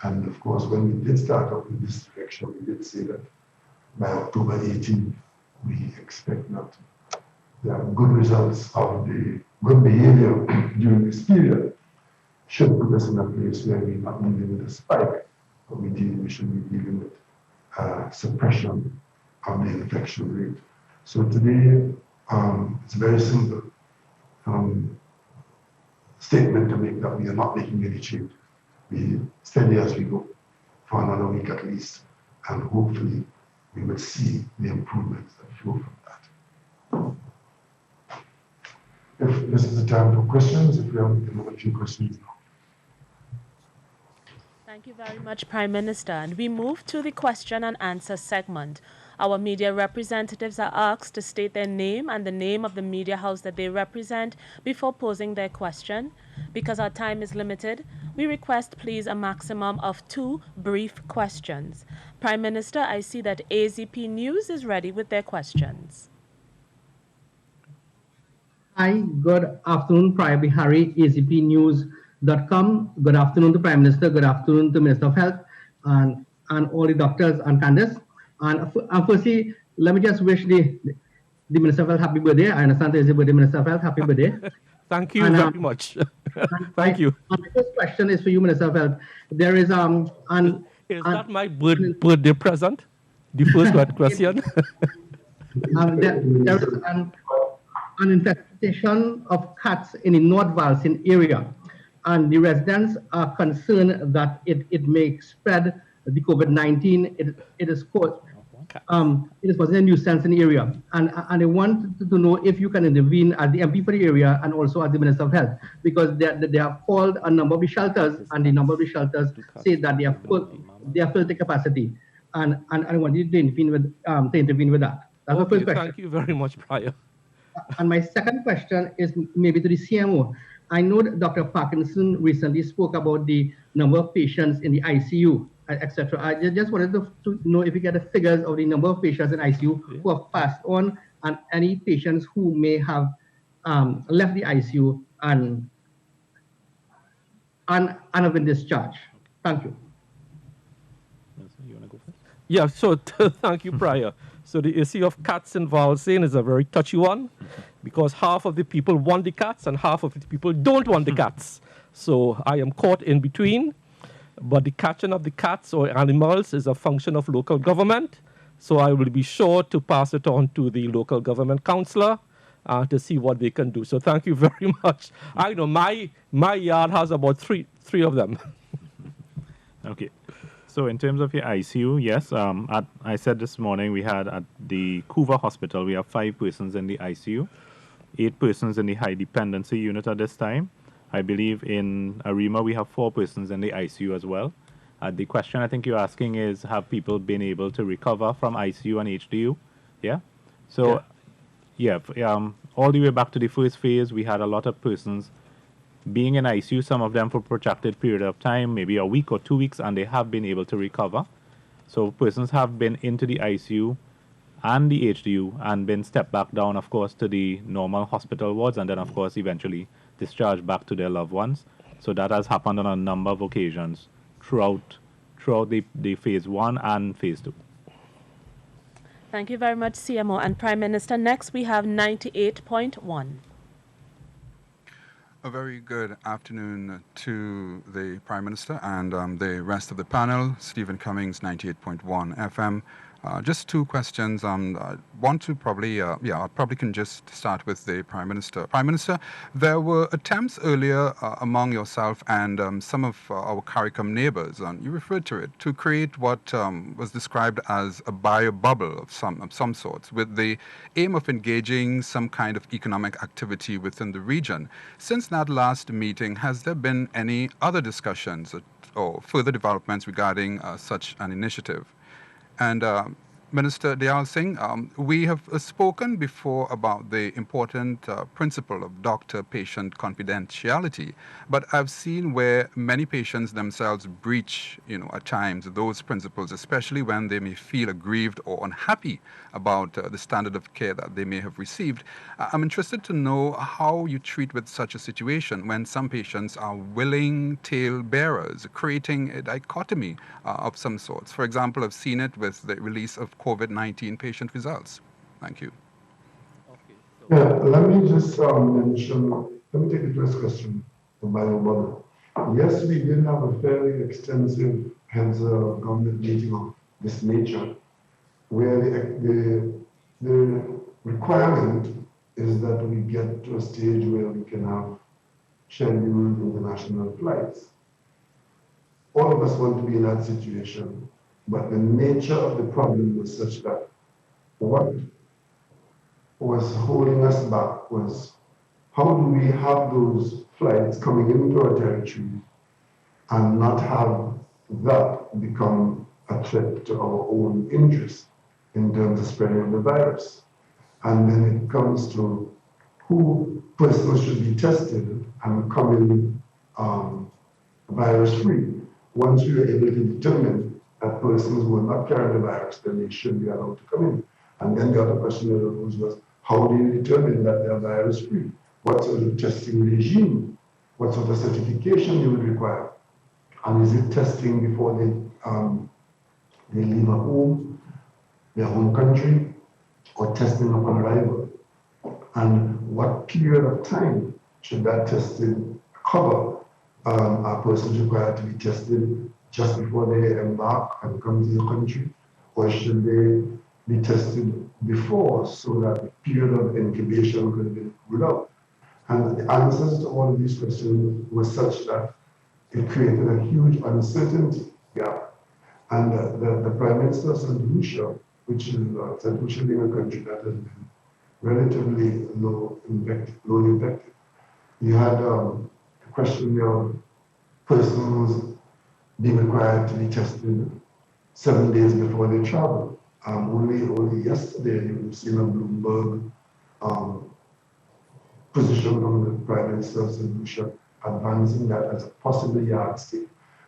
[SPEAKER 3] And of course, when we did start up in this direction, we did say that by October 18th, we expect that the good results of the good behavior during this period should put us in a place where we're not dealing with a spike, but we should be dealing with suppression of the infection rate. So today, it's a very simple statement to make that we are not making any change. We steady as we go for another week at least, and hopefully we will see the improvements that flow from that. If this is the time for questions, if we have a few questions now.
[SPEAKER 2] Thank you very much, Prime Minister. And we move to the question and answer segment. Our media representatives are asked to state their name and the name of the media house that they represent before posing their question. Because our time is limited, we request please a maximum of 2 brief questions. Prime Minister, I see that AZP News is ready with their questions.
[SPEAKER 7] Hi, good afternoon, Prime Bihari, AZPnews.com. Good afternoon to Prime Minister, good afternoon to Minister of Health, and all the doctors and Candace. And firstly, let me just wish the Minister of Health happy birthday. I understand there's a birthday, Minister of Health, happy birthday.
[SPEAKER 6] Thank you very much. Thank you.
[SPEAKER 7] My first question is for you, Minister of Health. There is
[SPEAKER 6] is that my birthday present? The first question.
[SPEAKER 7] There is an infestation of cats in the North Valsin area, and the residents are concerned that it may spread the COVID-19. It is causing a nuisance in the area, and I want to know if you can intervene as the MP for the area and also as the Minister of Health, because they have called a number of the shelters, and the number of the shelters say that they are full to capacity, and I want you to intervene with that. That's the first question.
[SPEAKER 6] Thank you very much, Prior.
[SPEAKER 7] And my second question is maybe to the CMO. I know that Dr. Parkinson recently spoke about the number of patients in the ICU, etc. I just wanted to know if you get the figures of the number of patients in ICU who have passed on, and any patients who may have left the ICU and have been discharged. Thank you.
[SPEAKER 4] You want to go first?
[SPEAKER 6] Yeah, so thank you, Prior. So the issue of cats in Valsane is a very touchy one because half of the people want the cats and half of the people don't want the cats. So I am caught in between. But the catching of the cats or animals is a function of local government. So I will be sure to pass it on to the local government councillor to see what they can do. So thank you very much. I know my yard has about three of them.
[SPEAKER 4] Okay. So in terms of your ICU, yes, I said this morning we had at the Caura Hospital, we have 5 persons in the ICU, 8 persons in the high dependency unit at this time. I believe in Arima we have 4 persons in the ICU as well. The question I think you're asking is, have people been able to recover from ICU and HDU? Yeah? So, all the way back to the first phase, we had a lot of persons being in ICU, some of them for protracted period of time, maybe a week or 2 weeks, and they have been able to recover. So persons have been into the ICU and the HDU and been stepped back down, of course, to the normal hospital wards, and then, of course, eventually discharged back to their loved ones. So that has happened on a number of occasions throughout the phase 1 and phase 2.
[SPEAKER 2] Thank you very much, CMO and Prime Minister. Next, we have 98.1.
[SPEAKER 8] A very good afternoon to the Prime Minister and the rest of the panel. Stephen Cummings, 98.1 FM. Just 2 questions. I want to probably, I probably can just start with the Prime Minister. Prime Minister, there were attempts earlier among yourself and some of our CARICOM neighbors, and you referred to it, to create what was described as a bio bubble of some sorts, with the aim of engaging some kind of economic activity within the region. Since that last meeting, has there been any other discussions or further developments regarding such an initiative? And Minister Dayal Singh, we have spoken before about the important principle of doctor-patient confidentiality, but I've seen where many patients themselves breach, at times those principles, especially when they may feel aggrieved or unhappy about the standard of care that they may have received. I'm interested to know how you treat with such a situation when some patients are willing tale bearers, creating a dichotomy of some sorts. For example, I've seen it with the release of COVID-19 patient results. Thank you.
[SPEAKER 3] Yeah, let me just mention, let me take the first question, the bio bubble. Yes, we did have a fairly extensive heads of government meeting of this nature, where the requirement is that we get to a stage where we can have scheduled international flights. All of us want to be in that situation, but the nature of the problem was such that what was holding us back was, how do we have those flights coming into our territory and not have that become a threat to our own interests in terms of spreading of the virus? And then it comes to who persons should be tested and coming virus-free. Once we are able to determine that persons will not carry the virus, then they should be allowed to come in. And then the other question that arose was, how do you determine that they are virus-free? What sort of testing regime? What sort of certification you would require? And is it testing before they leave a home, their home country, or testing upon arrival? And what period of time should that testing cover? Are persons required to be tested just before they embark and come to the country? Or should they be tested before so that the period of incubation could be ruled out? And the answers to all of these questions were such that it created a huge uncertainty gap. And the Prime Minister of St. Lucia, which is St. Lucia being a country that has been relatively low infected, you had a question of persons being required to be tested 7 days before they travel. Only yesterday you've seen a Bloomberg position from the Prime Minister of St. Lucia advancing that as a possible yardstick.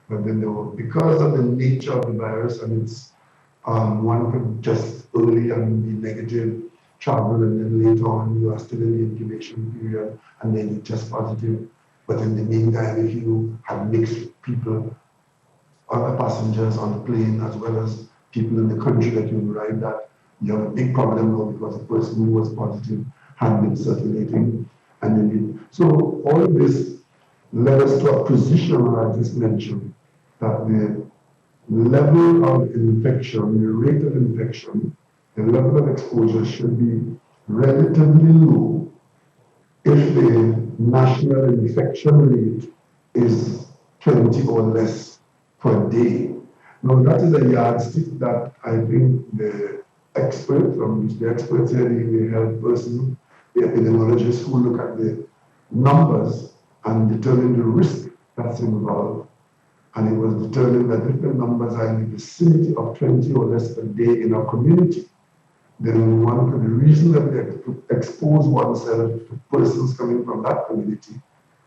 [SPEAKER 3] But then because of the nature of the virus, and it's one could test early and be negative, travel, and then later on you are still in the incubation period, and then you test positive. But in the meantime, if you have mixed people other passengers on the plane, as well as people in the country that you arrived at. You have a big problem now because the person who was positive had been circulating. So all of this led us to a position, I just mentioned, that the level of infection, the rate of infection, the level of exposure should be relatively low if the national infection rate is 20 or less per day. Now that is a yardstick that I think the experts here, the health person, the epidemiologists who look at the numbers and determine the risk that's involved. And it was determined that if the numbers are in the vicinity of 20 or less per day in our community, then one could reasonably expose oneself to persons coming from that community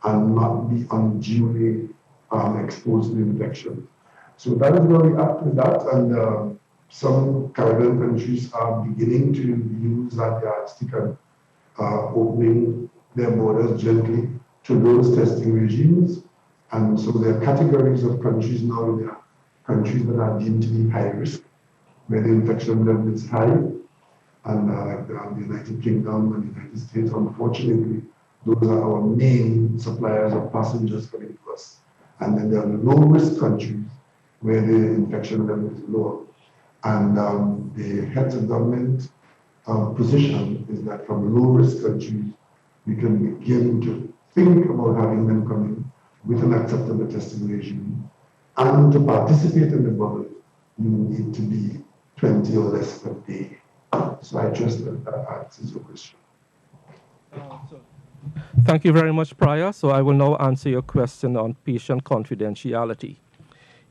[SPEAKER 3] and not be unduly exposed to infection. So that is where we are with that, and some Caribbean countries are beginning to use that yardstick and opening their borders gently to those testing regimes. And so there are categories of countries now. There are countries that are deemed to be high risk, where the infection level is high, and like the United Kingdom and the United States, unfortunately, those are our main suppliers of passengers coming to us. And then there are low-risk countries where the infection level is lower. And the heads of government position is that from low-risk countries, we can begin to think about having them come in with an acceptable testing regime. And to participate in the bubble, you need to be 20 or less per day. So I trust that that answers your question.
[SPEAKER 6] Thank you very much, Prior. So I will now answer your question on patient confidentiality.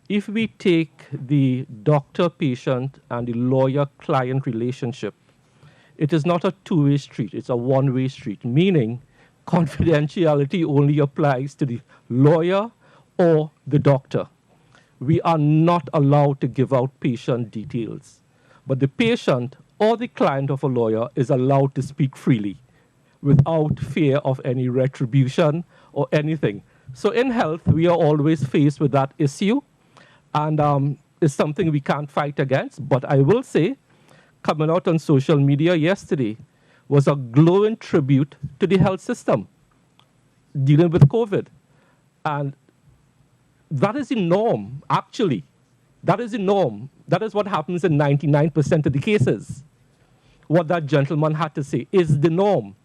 [SPEAKER 6] If we take the doctor-patient and the lawyer-client relationship, it is not a two-way street, it's a one-way street, meaning confidentiality only applies to the lawyer or the doctor. We are not allowed to give out patient details, but the patient or the client of a lawyer is allowed to speak freely without fear of any retribution or anything. So in health, we are always faced with that issue, and it's something we can't fight against. But I will say, coming out on social media yesterday was a glowing tribute to the health system dealing with COVID. And that is the norm, actually. That is the norm. That is what happens in 99% of the cases. What that gentleman had to say is the norm.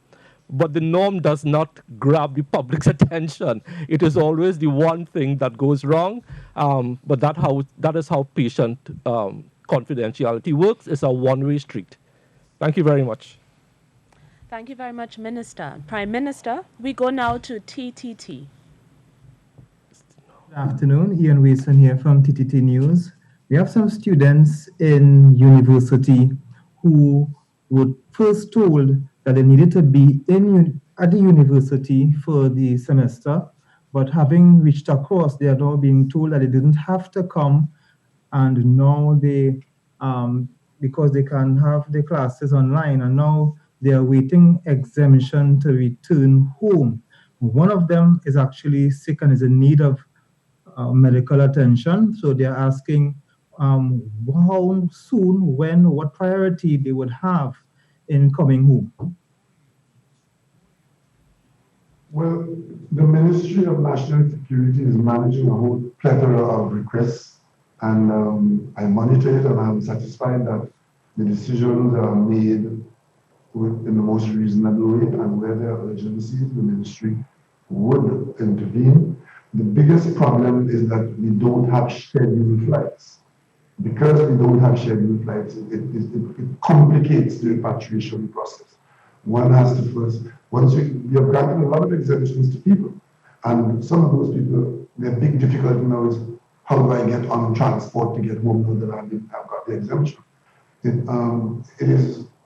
[SPEAKER 6] But the norm does not grab the public's attention. It is always the one thing that goes wrong. But that is how patient confidentiality works. It's a one-way street. Thank you very much.
[SPEAKER 2] Thank you very much, Minister. Prime Minister, we go now to TTT.
[SPEAKER 9] Good afternoon, Ian Wilson here from TTT News. We have some students in university who were first told that they needed to be at the university for the semester, but having reached across, they are now being told that they didn't have to come, and now they, because they can have the classes online, and now they are waiting exemption to return home. One of them is actually sick and is in need of medical attention, so they're asking how soon, when, what priority they would have in coming home.
[SPEAKER 3] Well, the Ministry of National Security is managing a whole plethora of requests, and I monitor it, and I'm satisfied that the decisions are made in the most reasonable way, and where there are urgencies, the Ministry would intervene. The biggest problem is that we don't have scheduled flights. Because we don't have scheduled flights, it complicates the repatriation process. One has to first, once we have granted a lot of exemptions to people, and some of those people, their big difficulty now is, how do I get on transport to get home now that I've got the exemption?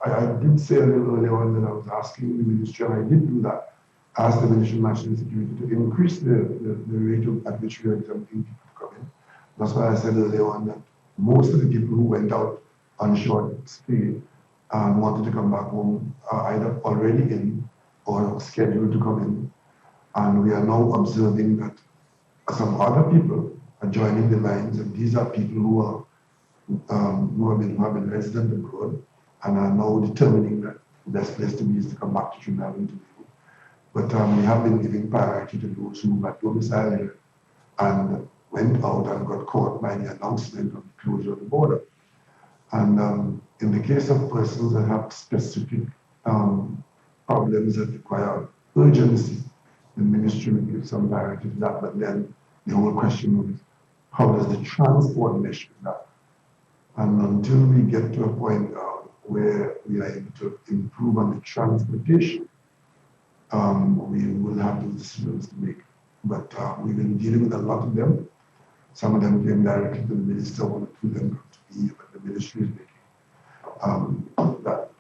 [SPEAKER 3] I did say a little earlier on that I was asking the Ministry, and I did do that, ask the Ministry of National Security to increase the rate at which we are exempting people to come in. That's why I said earlier on that most of the people who went out on short stay and wanted to come back home are either already in or scheduled to come in. And we are now observing that some other people, joining the lines, and these are people who have been resident abroad and are now determining that the best place to be is to come back to Trinidad and Tobago. But we have been giving priority to those who had domicile here and went out and got caught by the announcement of the closure of the border. And in the case of persons that have specific problems that require urgency, the ministry will give some priority to that. But then the whole question is, how does the transport mesh with that? And until we get to a point where we are able to improve on the transportation, we will have those decisions to make. But we've been dealing with a lot of them. Some of them came directly to the minister, one or two of them got to me, but the ministry is making that.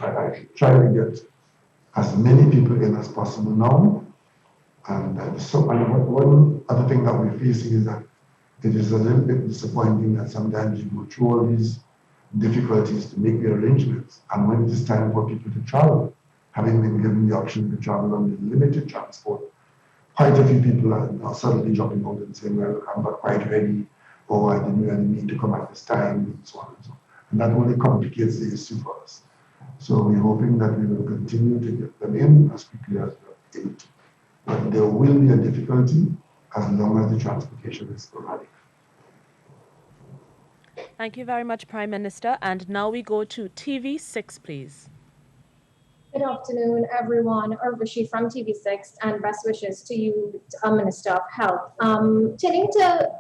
[SPEAKER 3] I try to get as many people in as possible now. And one other thing that we're facing is that it is a little bit disappointing that sometimes you go through all these difficulties to make the arrangements. And when it is time for people to travel, having been given the option to travel on the limited transport, quite a few people are now suddenly dropping out and saying, well, I'm not quite ready, or I didn't really need to come at this time, and so on and so on. And that only complicates the issue for us. So we're hoping that we will continue to get them in as quickly as we're able to. But there will be a difficulty as long as the transportation is sporadic.
[SPEAKER 2] Thank you very much, Prime Minister. And now we go to TV6, please.
[SPEAKER 10] Good afternoon, everyone. Urvashi from TV6, and best wishes to you, Minister of Health. Turning to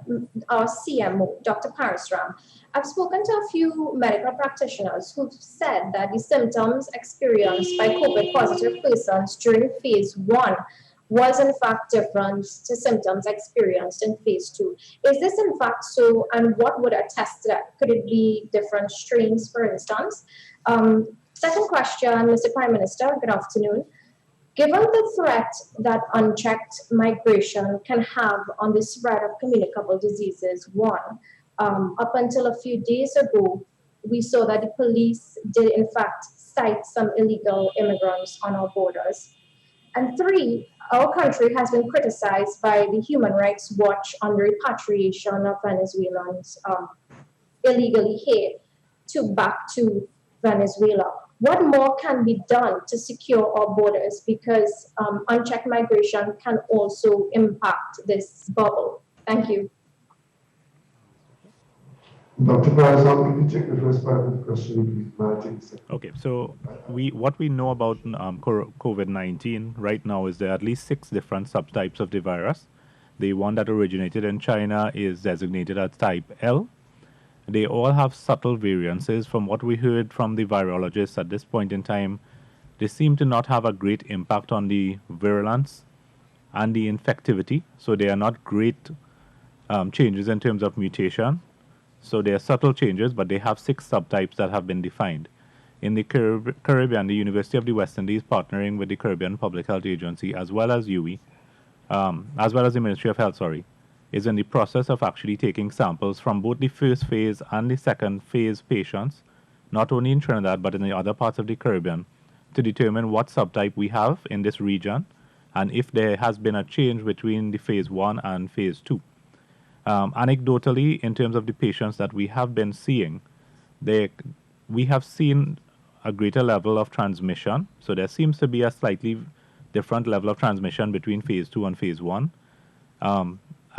[SPEAKER 10] our CMO, Dr. Parisram, I've spoken to a few medical practitioners who've said that the symptoms experienced by COVID-positive persons during phase 1 was in fact different to symptoms experienced in phase 2. Is this in fact so, and what would attest to that? Could it be different strains, for instance? Second question, Mr. Prime Minister, good afternoon. Given the threat that unchecked migration can have on the spread of communicable diseases, up until a few days ago, we saw that the police did in fact cite some illegal immigrants on our borders. And 3, our country has been criticized by the Human Rights Watch on the repatriation of Venezuelans illegally here back to Venezuela. What more can be done to secure our borders, because unchecked migration can also impact this bubble? Thank you.
[SPEAKER 3] Dr. Parisram, can you take the first part of the question, please?
[SPEAKER 4] Okay, so what we know about COVID-19 right now is there are at least 6 different subtypes of the virus. The one that originated in China is designated as type L. They all have subtle variances. From what we heard from the virologists at this point in time, they seem to not have a great impact on the virulence and the infectivity. So they are not great changes in terms of mutation. So they are subtle changes, but they have 6 subtypes that have been defined. In the Caribbean, the University of the West Indies, partnering with the Caribbean Public Health Agency, as well as UWI, as well as the Ministry of Health, is in the process of actually taking samples from both the first phase and the second phase patients, not only in Trinidad, but in the other parts of the Caribbean, to determine what subtype we have in this region, and if there has been a change between the phase 1 and phase 2. Anecdotally, in terms of the patients that we have been seeing, we have seen a greater level of transmission. So there seems to be a slightly different level of transmission between phase 2 and phase 1.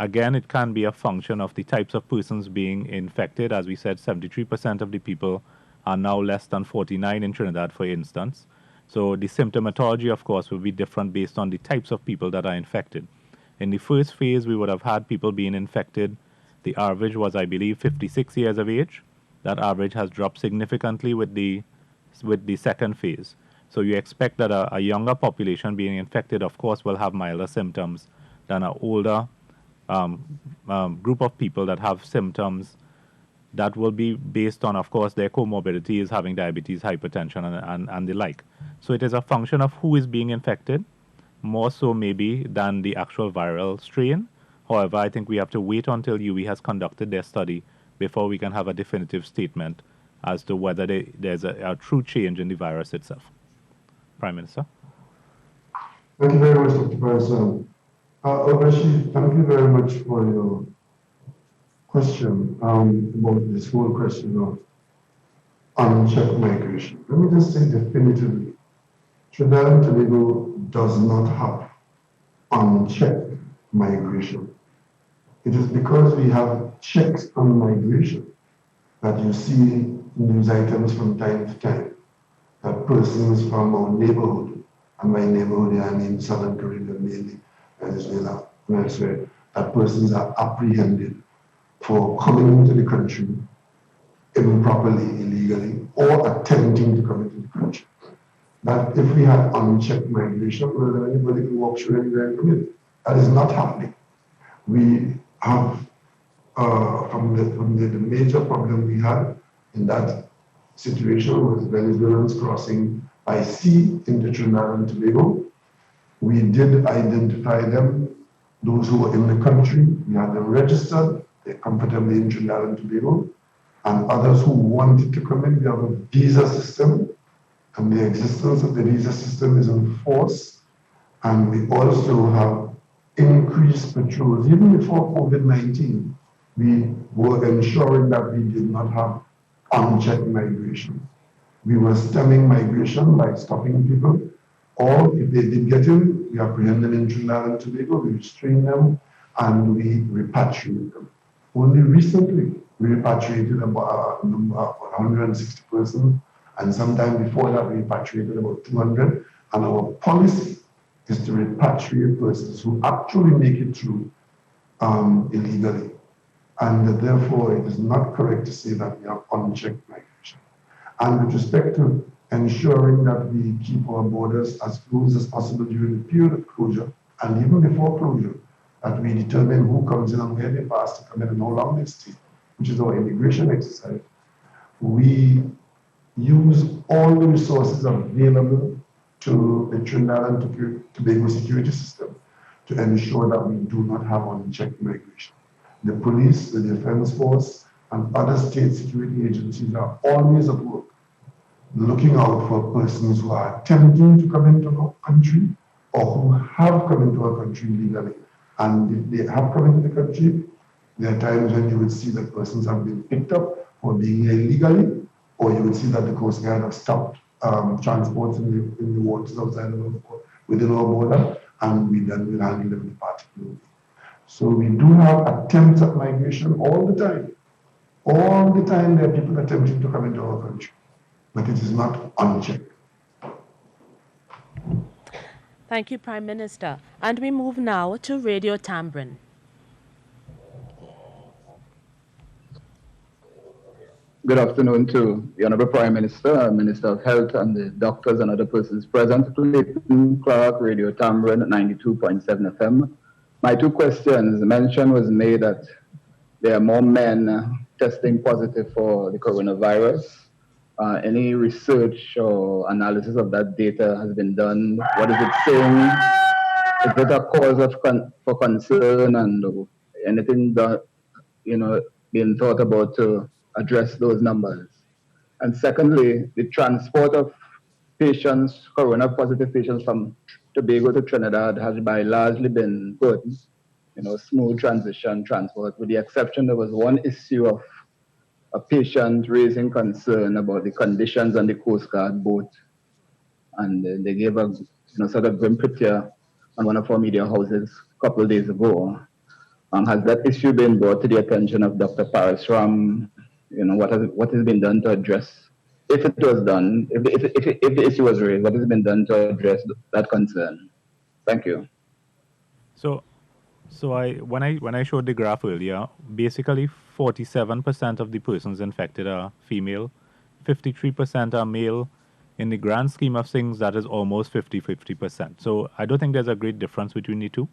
[SPEAKER 4] Again, it can be a function of the types of persons being infected. As we said, 73% of the people are now less than 49 in Trinidad, for instance. So the symptomatology, of course, will be different based on the types of people that are infected. In the first phase, we would have had people being infected. The average was, I believe, 56 years of age. That average has dropped significantly with the second phase. So you expect that a younger population being infected, of course, will have milder symptoms than an older group of people that have symptoms that will be based on, of course, their comorbidities, having diabetes, hypertension, and the like. So it is a function of who is being infected, more so maybe than the actual viral strain. However, I think we have to wait until UWI has conducted their study before we can have a definitive statement as to whether there's a true change in the virus itself. Prime Minister.
[SPEAKER 3] Thank you very much, Dr. Parisram. Urvashi, thank you very much for your question about this whole question of unchecked migration. Let me just say definitively, Trinidad and Tobago does not have unchecked migration. It is because we have checks on migration that you see news items from time to time that persons from our neighborhood, and by neighborhood I mean Southern Caribbean mainly, Venezuela and elsewhere, that persons are apprehended for coming into the country improperly, illegally, or attempting to come into the country. That if we had unchecked migration, well, then anybody can walk through anywhere and come in. That is not happening. We have, from the major problem we had in that situation was Venezuelans crossing by sea into Trinidad and Tobago. We did identify them, those who were in the country, we had them registered, they're comfortably in Trinidad and Tobago, and others who wanted to come in. We have a visa system, and the existence of the visa system is in force, and we also have increased patrols. Even before COVID-19, we were ensuring that we did not have unchecked migration. We were stemming migration by stopping people, or if they did get in, we apprehend them in Trinidad and Tobago, we restrain them, and we repatriate them. Only recently, we repatriated about a number of 160 persons, and sometime before that, we repatriated about 200, and our policy is to repatriate persons who actually make it through illegally. And therefore, it is not correct to say that we have unchecked migration. And with respect to ensuring that we keep our borders as closed as possible during the period of closure, and even before closure, that we determine who comes in and where they pass to come in and how long they stay, which is our immigration exercise. We use all the resources available to the Trinidad and Tobago security system to ensure that we do not have unchecked migration. The police, the defense force, and other state security agencies are always at work, looking out for persons who are attempting to come into our country or who have come into our country legally. And if they have come into the country, there are times when you would see that persons have been picked up for being here illegally, or you would see that the Coast Guard have stopped transports in the waters outside of within our border, and we then will handle them in a particular way. So we do have attempts at migration all the time. All the time there are people attempting to come into our country, but it is not unchecked.
[SPEAKER 2] Thank you, Prime Minister. And we move now to Radio Tambrin.
[SPEAKER 11] Good afternoon to the Honorable Prime Minister, Minister of Health, and the doctors and other persons present. Clayton Clark, Radio Tambrin, 92.7 FM. My two questions. Mention was made that there are more men testing positive for the coronavirus. Any research or analysis of that data has been done? What is it saying? Is it a cause for concern, and anything that being thought about to address those numbers? And secondly, the transport of patients, corona-positive patients from Tobago to Trinidad has by largely been good, smooth transition transport, with the exception there was one issue of a patient raising concern about the conditions on the Coast Guard boat, and they gave a sort of grim picture on one of our media houses a couple of days ago. Has that issue been brought to the attention of Dr. Parisram? What has been done to address, if it was done, if the issue was raised, what has been done to address that concern? Thank you.
[SPEAKER 4] So when I showed the graph earlier, basically 47% of the persons infected are female, 53% are male. In the grand scheme of things, that is almost 50-50%. So I don't think there's a great difference between the two.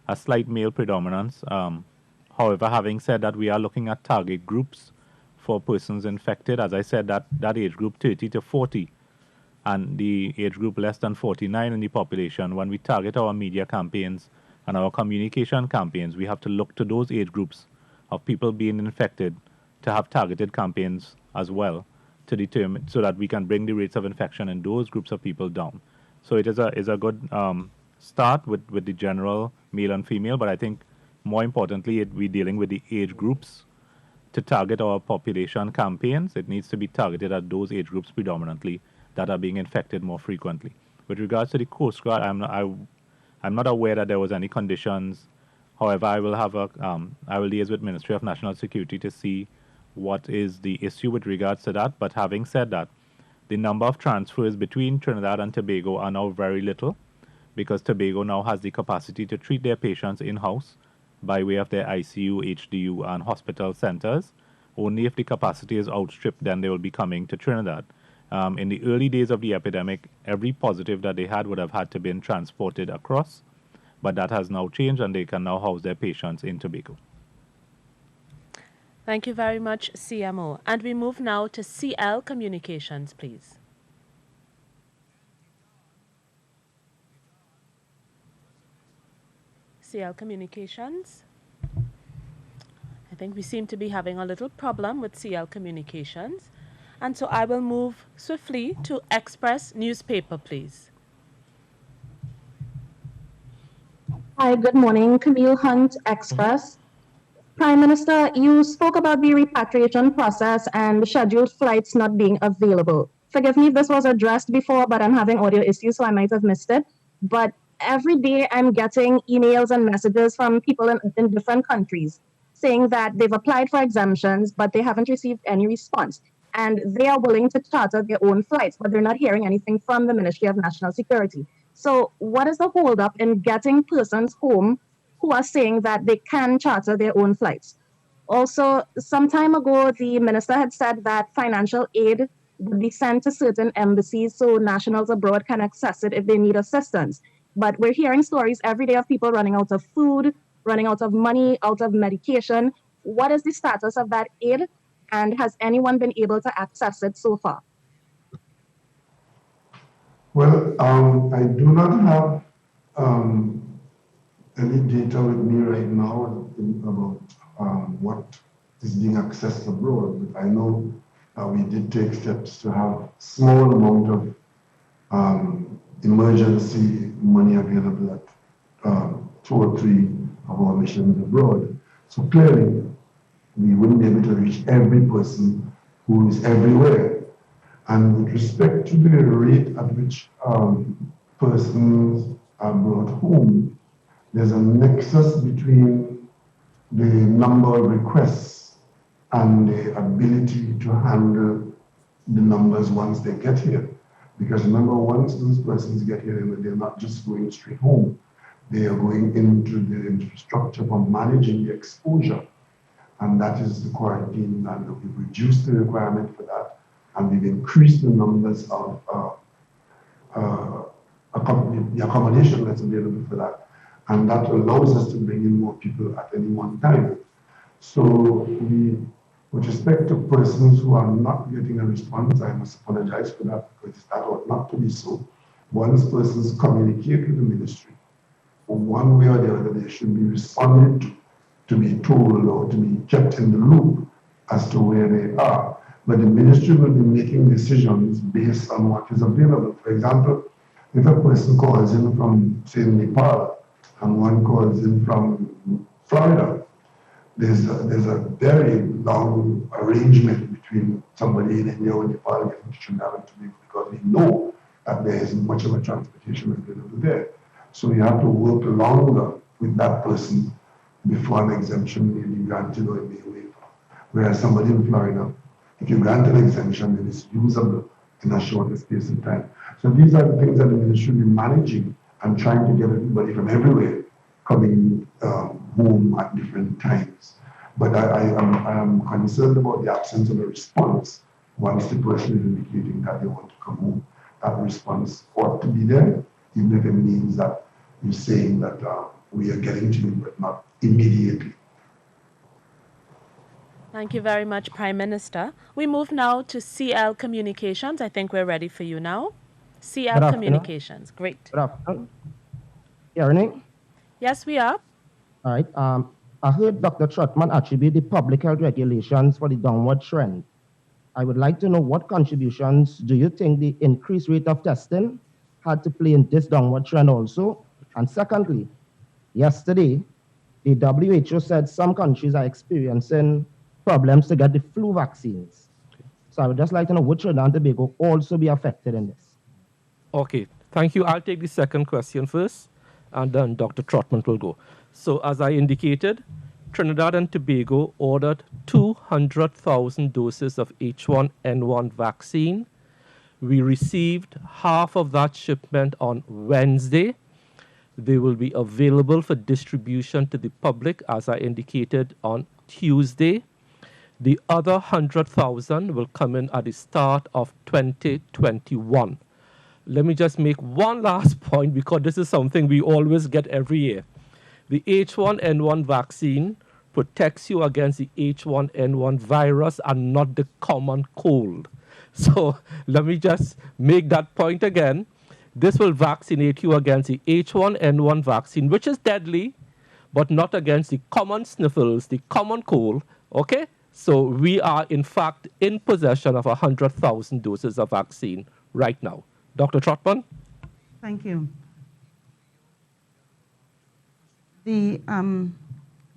[SPEAKER 4] A slight male predominance. However, having said that, we are looking at target groups for persons infected. As I said, that age group 30 to 40 and the age group less than 49 in the population. When we target our media campaigns and our communication campaigns, we have to look to those age groups of people being infected to have targeted campaigns as well to determine so that we can bring the rates of infection in those groups of people down. So it is a good start with the general male and female, but I think more importantly, we're dealing with the age groups to target our population campaigns, it needs to be targeted at those age groups predominantly that are being infected more frequently. With regards to the Coast Guard, I'm not aware that there was any conditions. However, I will liaise with Ministry of National Security to see what is the issue with regards to that. But having said that, the number of transfers between Trinidad and Tobago are now very little, because Tobago now has the capacity to treat their patients in-house by way of their ICU, HDU, and hospital centers. Only if the capacity is outstripped, then they will be coming to Trinidad. In the early days of the epidemic, every positive that they had would have had to been transported across, but that has now changed, and they can now house their patients in Tobago.
[SPEAKER 2] Thank you very much, CMO. And we move now to CL Communications, please. CL Communications. I think we seem to be having a little problem with CL Communications. And so I will move swiftly to Express newspaper, please.
[SPEAKER 12] Hi, good morning. Camille Hunt, Express. Prime Minister, you spoke about the repatriation process and the scheduled flights not being available. Forgive me if this was addressed before, but I'm having audio issues, so I might have missed it. But every day I'm getting emails and messages from people in different countries saying that they've applied for exemptions, but they haven't received any response. And they are willing to charter their own flights, but they're not hearing anything from the Ministry of National Security. So what is the holdup in getting persons home who are saying that they can charter their own flights? Also, some time ago, the minister had said that financial aid would be sent to certain embassies so nationals abroad can access it if they need assistance. But we're hearing stories every day of people running out of food, running out of money, out of medication. What is the status of that aid? And has anyone been able to access it so far?
[SPEAKER 3] Well, I do not have any data with me right now about what is being accessed abroad, but I know we did take steps to have small amount of emergency money available at 2 or 3 of our missions abroad. So clearly, we wouldn't be able to reach every person who is everywhere. And with respect to the rate at which persons are brought home, there's a nexus between the number of requests and the ability to handle the numbers once they get here. Because remember, once those persons get here, they're not just going straight home. They are going into the infrastructure for managing the exposure. And that is the quarantine, and we've reduced the requirement for that, and we've increased the numbers of the accommodation that's available for that. And that allows us to bring in more people at any one time. So with respect to persons who are not getting a response, I must apologize for that, because that ought not to be so. Once persons communicate with the ministry, one way or the other, they should be responded to be told or to be kept in the loop as to where they are. But the ministry will be making decisions based on what is available. For example, if a person calls in from, say, Nepal, and one calls in from Florida, there's a very long arrangement between somebody in India or Nepal getting to Trinidad and Tobago, because we know that there isn't much of a transportation available there. So you have to work longer with that person before an exemption may be granted or it may waive. Whereas somebody in Florida, if you grant an exemption, then it's usable in a shorter space of time. So these are the things that the ministry will be managing and trying to get everybody from everywhere coming home at different times. But I am concerned about the absence of a response once the person is indicating that they want to come home. That response ought to be there, even if it means that you're saying that we are getting to you, but not immediately.
[SPEAKER 2] Thank you very much, Prime Minister. We move now to CL Communications. I think we're ready for you now. CL Communications, great.
[SPEAKER 13] Good afternoon. Hearing?
[SPEAKER 2] Yes, we are.
[SPEAKER 13] All right. I heard Dr. Trotman attribute the public health regulations for the downward trend. I would like to know what contributions do you think the increased rate of testing had to play in this downward trend also? And secondly, yesterday, the WHO said some countries are experiencing problems to get the flu vaccines. So I would just like to know, would Trinidad and Tobago also be affected in this?
[SPEAKER 6] Okay, thank you. I'll take the second question first, and then Dr. Trotman will go. So as I indicated, Trinidad and Tobago ordered 200,000 doses of H1N1 vaccine. We received half of that shipment on Wednesday. They will be available for distribution to the public, as I indicated, on Tuesday. The other 100,000 will come in at the start of 2021. Let me just make one last point, because this is something we always get every year. The H1N1 vaccine protects you against the H1N1 virus and not the common cold. So let me just make that point again. This will vaccinate you against the H1N1 vaccine, which is deadly, but not against the common sniffles, the common cold, okay? So we are, in fact, in possession of 100,000 doses of vaccine right now. Dr. Trotman?
[SPEAKER 5] Thank you. The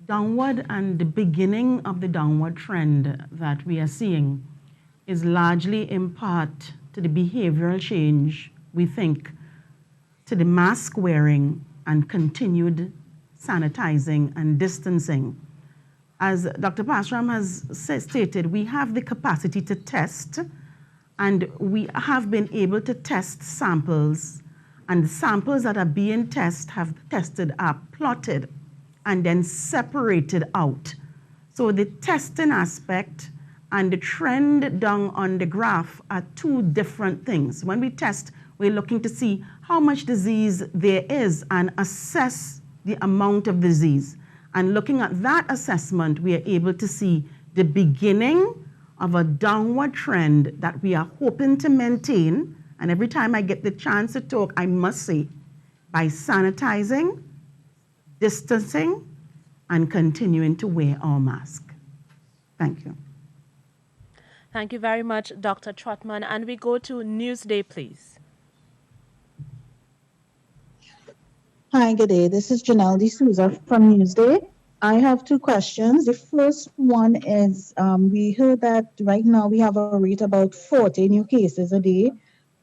[SPEAKER 5] downward and the beginning of the downward trend that we are seeing is largely in part to the behavioral change, we think, to the mask wearing and continued sanitizing and distancing. As Dr. Pasram has stated, we have the capacity to test, and we have been able to test samples, and the samples that are being tested are plotted and then separated out. So the testing aspect and the trend down on the graph are two different things. When we test, we're looking to see how much disease there is and assess the amount of disease. And looking at that assessment, we are able to see the beginning of a downward trend that we are hoping to maintain. And every time I get the chance to talk, I must say, by sanitizing, distancing, and continuing to wear our mask. Thank you.
[SPEAKER 2] Thank you very much, Dr. Trotman. And we go to Newsday, please.
[SPEAKER 14] Hi, good day. This is Janelle D'Souza from Newsday. I have two questions. The first one is, we heard that right now we have a rate about 40 new cases a day,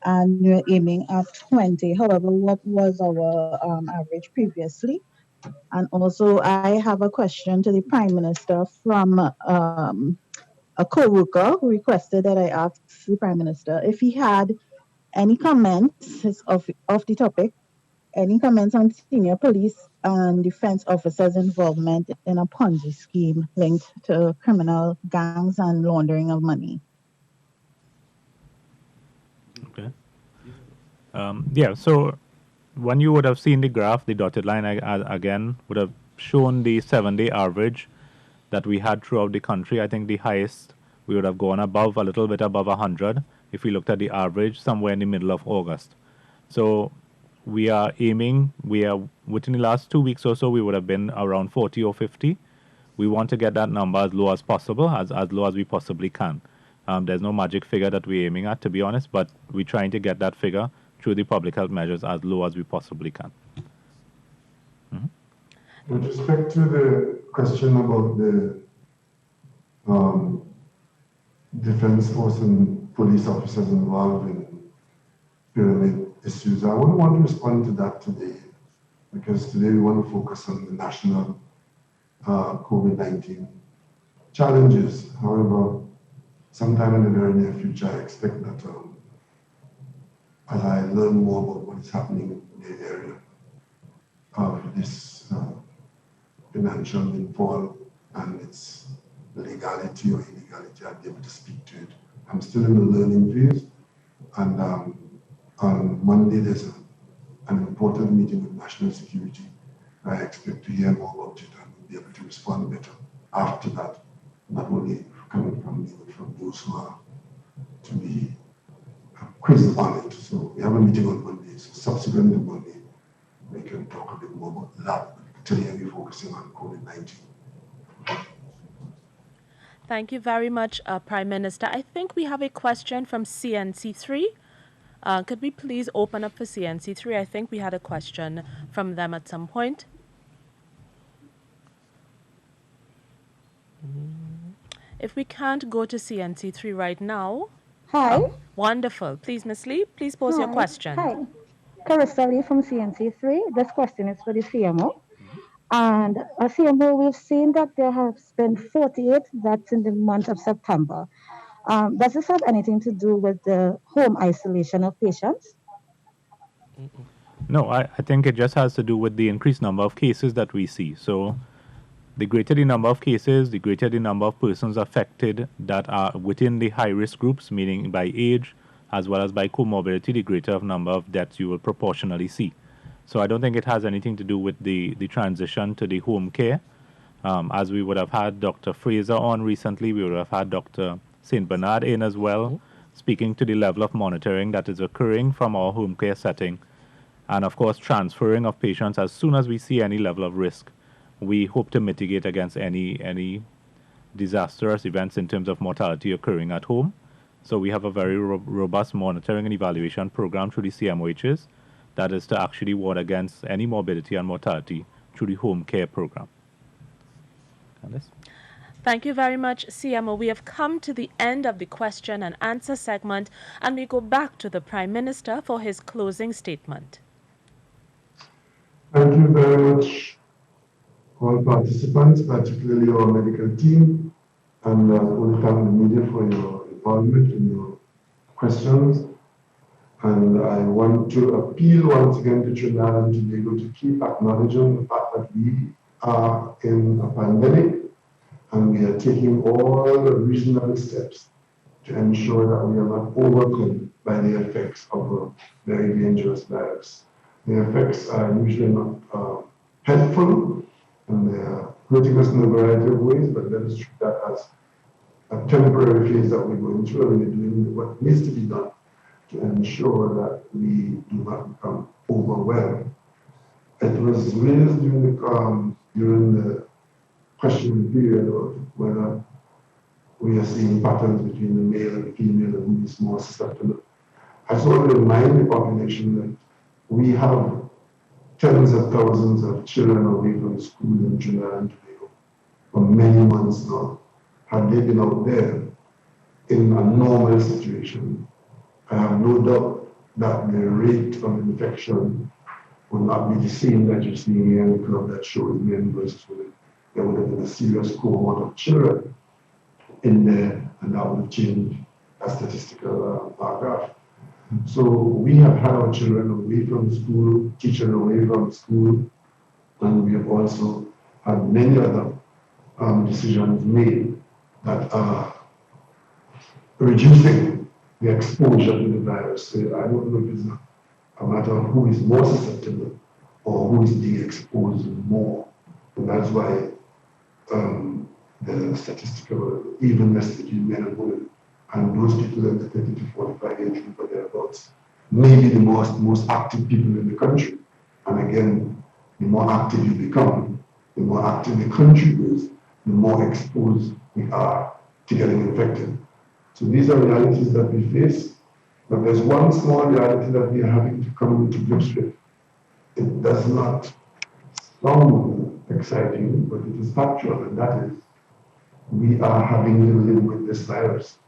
[SPEAKER 14] and we're aiming at 20. However, what was our average previously? And also, I have a question to the Prime Minister from a co-worker who requested that I ask the Prime Minister if he had any comments of the topic, any comments on senior police and defense officers' involvement in a Ponzi scheme linked to criminal gangs and laundering of money.
[SPEAKER 4] Okay. Yeah, so when you would have seen the graph, the dotted line again would have shown the 7-day average that we had throughout the country. I think the highest we would have gone above, a little bit above 100 if we looked at the average somewhere in the middle of August. So we are aiming, within the last 2 weeks or so, we would have been around 40 or 50. We want to get that number as low as possible, as low as we possibly can. There's no magic figure that we're aiming at, to be honest, but we're trying to get that figure through the public health measures as low as we possibly can. Mm-hmm.
[SPEAKER 3] With respect to the question about the defense force and police officers involved in pyramid issues, I wouldn't want to respond to that today, because today we want to focus on the national COVID-19 challenges. However, sometime in the very near future, I expect that as I learn more about what is happening in the area of this financial windfall and its legality or illegality, I'll be able to speak to it. I'm still in the learning phase, and on Monday there's an important meeting with National Security. I expect to hear more about it and be able to respond better after that, not only coming from me, but from those who are to be quizzed on it. So we have a meeting on Monday, so subsequent to Monday, we can talk a bit more about that. Today we're focusing on COVID-19.
[SPEAKER 2] Thank you very much, Prime Minister. I think we have a question from CNC3. Could we please open up for CNC3? I think we had a question from them at some point. If we can't go to CNC3 right now.
[SPEAKER 15] Hi.
[SPEAKER 2] Oh, wonderful. Please, Ms. Lee, please pose your question.
[SPEAKER 15] Hi. Carissa Lee from CNC3. This question is for the CMO. And CMO, we've seen that there has been 48 deaths in the month of September. Does this have anything to do with the home isolation of patients?
[SPEAKER 4] No, I think it just has to do with the increased number of cases that we see. So the greater the number of cases, the greater the number of persons affected that are within the high-risk groups, meaning by age as well as by comorbidity, the greater number of deaths you will proportionally see. So I don't think it has anything to do with the transition to the home care. As we would have had Dr. Fraser on recently, we would have had Dr. St. Bernard in as well, speaking to the level of monitoring that is occurring from our home care setting. And of course, transferring of patients as soon as we see any level of risk. We hope to mitigate against any disastrous events in terms of mortality occurring at home. So we have a very robust monitoring and evaluation program through the CMOHs that is to actually ward against any morbidity and mortality through the home care program. Candice?
[SPEAKER 2] Thank you very much, CMO. We have come to the end of the question and answer segment, and we go back to the Prime Minister for his closing statement.
[SPEAKER 3] Thank you very much, all participants, particularly our medical team, and we thank the media for your involvement in your questions. And I want to appeal once again to Trinidad and Tobago to keep acknowledging the fact that we are in a pandemic and we are taking all the reasonable steps to ensure that we are not overcome by the effects of a very dangerous virus. The effects are usually not helpful and they are hurting us in a variety of ways, but let us treat that as a temporary phase that we're going through, and we're doing what needs to be done to ensure that we do not become overwhelmed. It was raised during the question period of whether we are seeing patterns between the male and the female and who is more susceptible. I just want to remind the population that we have tens of thousands of children away from school in Trinidad and Tobago for many months now. Had they been out there in a normal situation, I have no doubt that the rate of infection would not be the same that you're seeing here in the club that shows men versus women. There would have been a serious cohort of children in there, and that would have changed a statistical graph. So we have had our children away from school, teachers away from school, and we have also had many other decisions made that are reducing the exposure to the virus. So I don't know if it's a matter of who is more susceptible or who is being exposed more. And that's why the statistical evenness between men and women and those people in the 30 to 45 age group or thereabouts may be the most active people in the country. And again, the more active you become, the more active the country is, the more exposed we are to getting infected. So these are realities that we face, but there's one small reality that we are having to come to grips with. It does not sound exciting, but it is factual, and that is we are having to live with this virus.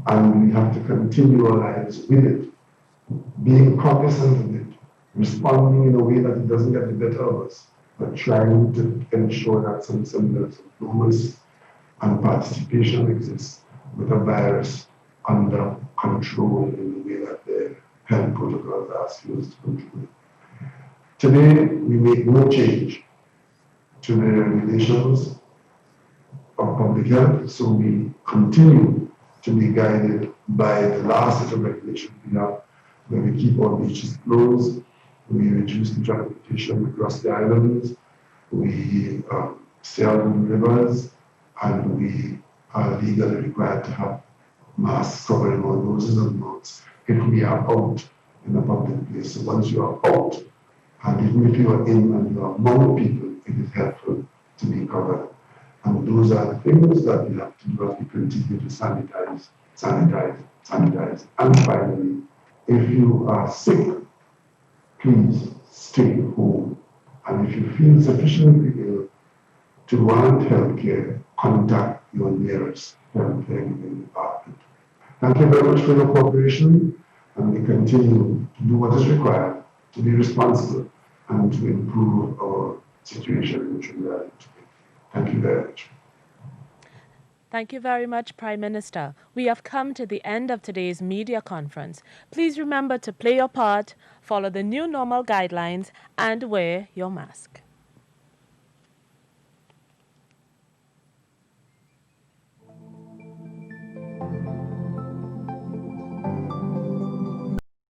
[SPEAKER 3] And we have to continue our lives with it, being cognizant of it, responding in a way that it doesn't get the better of us, but trying to ensure that some semblance of normalcy and participation exists with a virus under control in the way that the health protocols ask us to control it. Today, we make no change to the regulations of public health, so we continue to be guided by the last set of regulations we have, where we keep our beaches closed, we reduce the transportation across the islands, we sail on rivers, and we are legally required to have masks covering our noses and mouths if we are out in a public place. So once you are out, and even if you are in and you are among people, it is helpful to be covered. And those are the things that we have to do as we continue to sanitize. And finally, if you are sick, please stay home. And if you feel sufficiently ill to want healthcare, contact your nearest healthcare department. Thank you very much for your cooperation, and we continue to do what is required to be responsible and to improve our situation in Trinidad and Tobago. Thank you very much.
[SPEAKER 2] Thank you very much, Prime Minister. We have come to the end of today's media conference. Please remember to play your part, follow the new normal guidelines, and wear your mask.